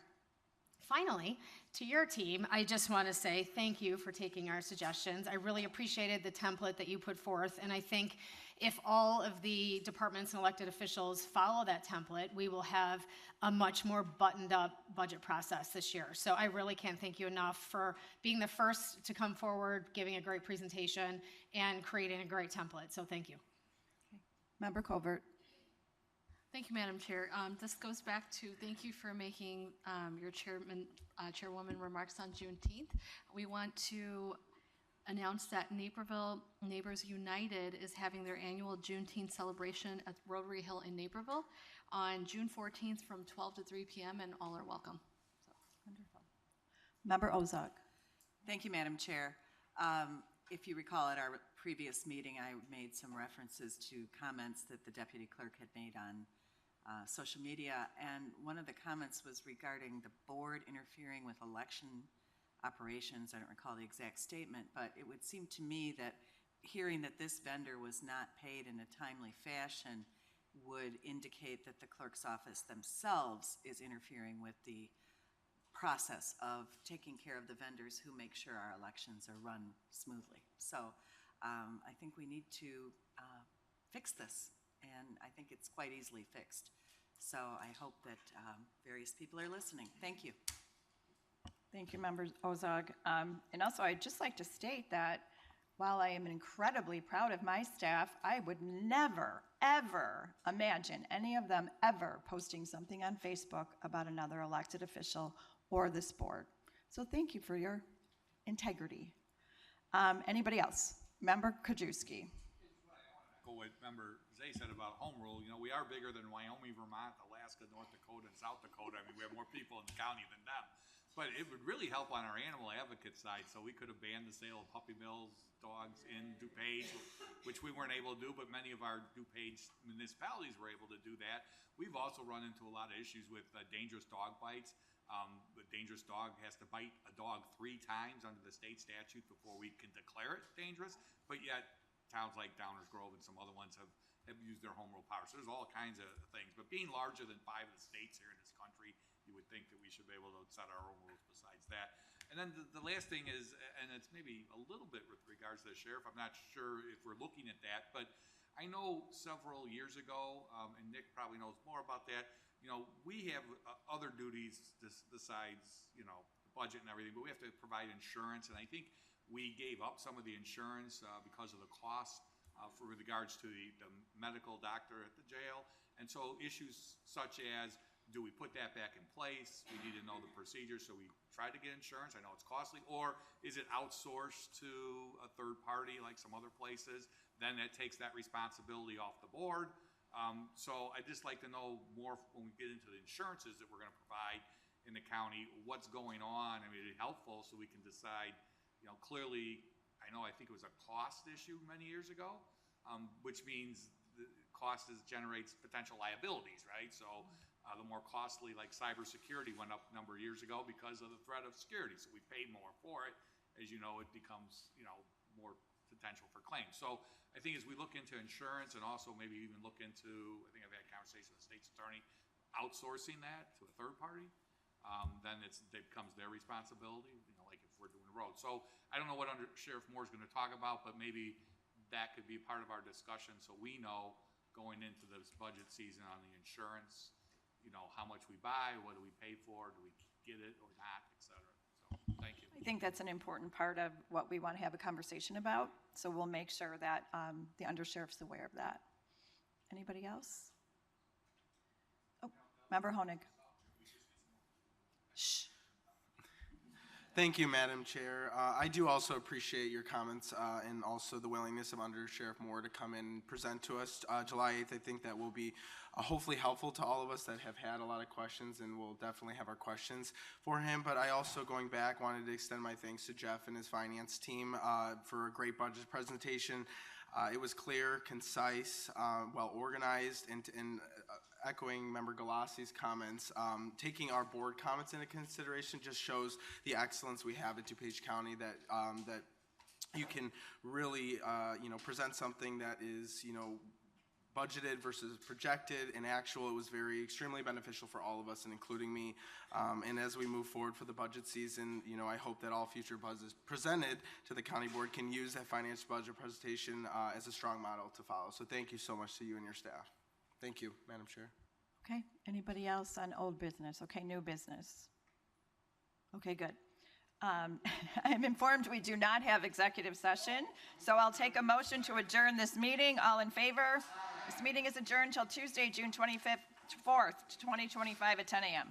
Finally, to your team, I just want to say thank you for taking our suggestions. I really appreciated the template that you put forth, and I think if all of the departments and elected officials follow that template, we will have a much more buttoned-up budget process this year. So I really can't thank you enough for being the first to come forward, giving a great presentation, and creating a great template. So thank you. Member Covert. Thank you, Madam Chair. This goes back to thank you for making your chairwoman remarks on Juneteenth. We want to announce that Naperville Neighbors United is having their annual Juneteenth celebration at Rotary Hill in Naperville on June 14th from 12 to 3 p.m. and all are welcome. Wonderful. Member Ozog. Thank you, Madam Chair. If you recall, at our previous meeting, I made some references to comments that the deputy clerk had made on social media, and one of the comments was regarding the board interfering with election operations. I don't recall the exact statement, but it would seem to me that hearing that this vendor was not paid in a timely fashion would indicate that the clerk's office themselves is interfering with the process of taking care of the vendors who make sure our elections are run smoothly. So I think we need to fix this, and I think it's quite easily fixed. So I hope that various people are listening. Thank you. Thank you, Member Ozog. And also, I'd just like to state that while I am incredibly proud of my staff, I would never, ever imagine any of them ever posting something on Facebook about another elected official or this board. So thank you for your integrity. Anybody else? Member Krajewski. Go with Member Zay said about home rule. You know, we are bigger than Wyoming, Vermont, Alaska, North Dakota, and South Dakota. I mean, we have more people in the county than them. But it would really help on our animal advocate side, so we could have banned the sale of puppy mills, dogs in DuPage, which we weren't able to do, but many of our DuPage municipalities were able to do that. We've also run into a lot of issues with dangerous dog bites. The dangerous dog has to bite a dog 3 times under the state statute before we can declare it dangerous, but yet towns like Downers Grove and some other ones have used their home rule power. So there's all kinds of things, but being larger than 5 of the states here in this country, you would think that we should be able to set our own rules besides that. And then the last thing is, and it's maybe a little bit with regards to the sheriff, I'm not sure if we're looking at that, but I know several years ago, and Nick probably knows more about that, you know, we have other duties besides, you know, the budget and everything, but we have to provide insurance, and I think we gave up some of the insurance because of the cost for regards to the medical doctor at the jail. And so issues such as, do we put that back in place? We need to know the procedure, so we try to get insurance. I know it's costly. Or is it outsourced to a third party like some other places? Then that takes that responsibility off the board. So I'd just like to know more when we get into the insurances that we're going to provide in the county, what's going on. I mean, it's helpful so we can decide, clearly, I think it was a cost issue many years ago, which means the cost generates potential liabilities, right? So the more costly, like cybersecurity went up a number of years ago because of the threat of security. So we paid more for it. As you know, it becomes, more potential for claims. So I think as we look into insurance and also maybe even look into, I think I've had a conversation with the state's attorney, outsourcing that to a third party, then it becomes their responsibility, like if we're doing the road. So I don't know what Sheriff Moore is going to talk about, but maybe that could be part of our discussion so we know going into this budget season on the insurance, how much we buy, what do we pay for, do we get it or not, et cetera. So, thank you. I think that's an important part of what we want to have a conversation about, so we'll make sure that the undersheriff's aware of that. Anybody else? Oh, Member Honig. Shh. Thank you, Madam Chair. I do also appreciate your comments and also the willingness of Under Sheriff Moore to come in and present to us July 8th. I think that will be hopefully helpful to all of us that have had a lot of questions, and we'll definitely have our questions for him. But I also, going back, wanted to extend my thanks to Jeff and his finance team for a great budget presentation. It was clear, concise, well organized, and echoing Member Galassi's comments, taking our board comments into consideration just shows the excellence we have at DuPage County, that that you can really present something that is budgeted versus projected and actual. It was extremely beneficial for all of us, and including me. And as we move forward for the budget season, I hope that all future budgets presented to the county board can use that financial budget presentation as a strong model to follow. So thank you so much to you and your staff. Thank you, Madam Chair. Okay, anybody else on old business? Okay, new business. Okay, good. I'm informed we do not have executive session, so I'll take a motion to adjourn this meeting. All in favor? This meeting is adjourned till Tuesday, June 25th, 4th, 2025 at 10 a.m.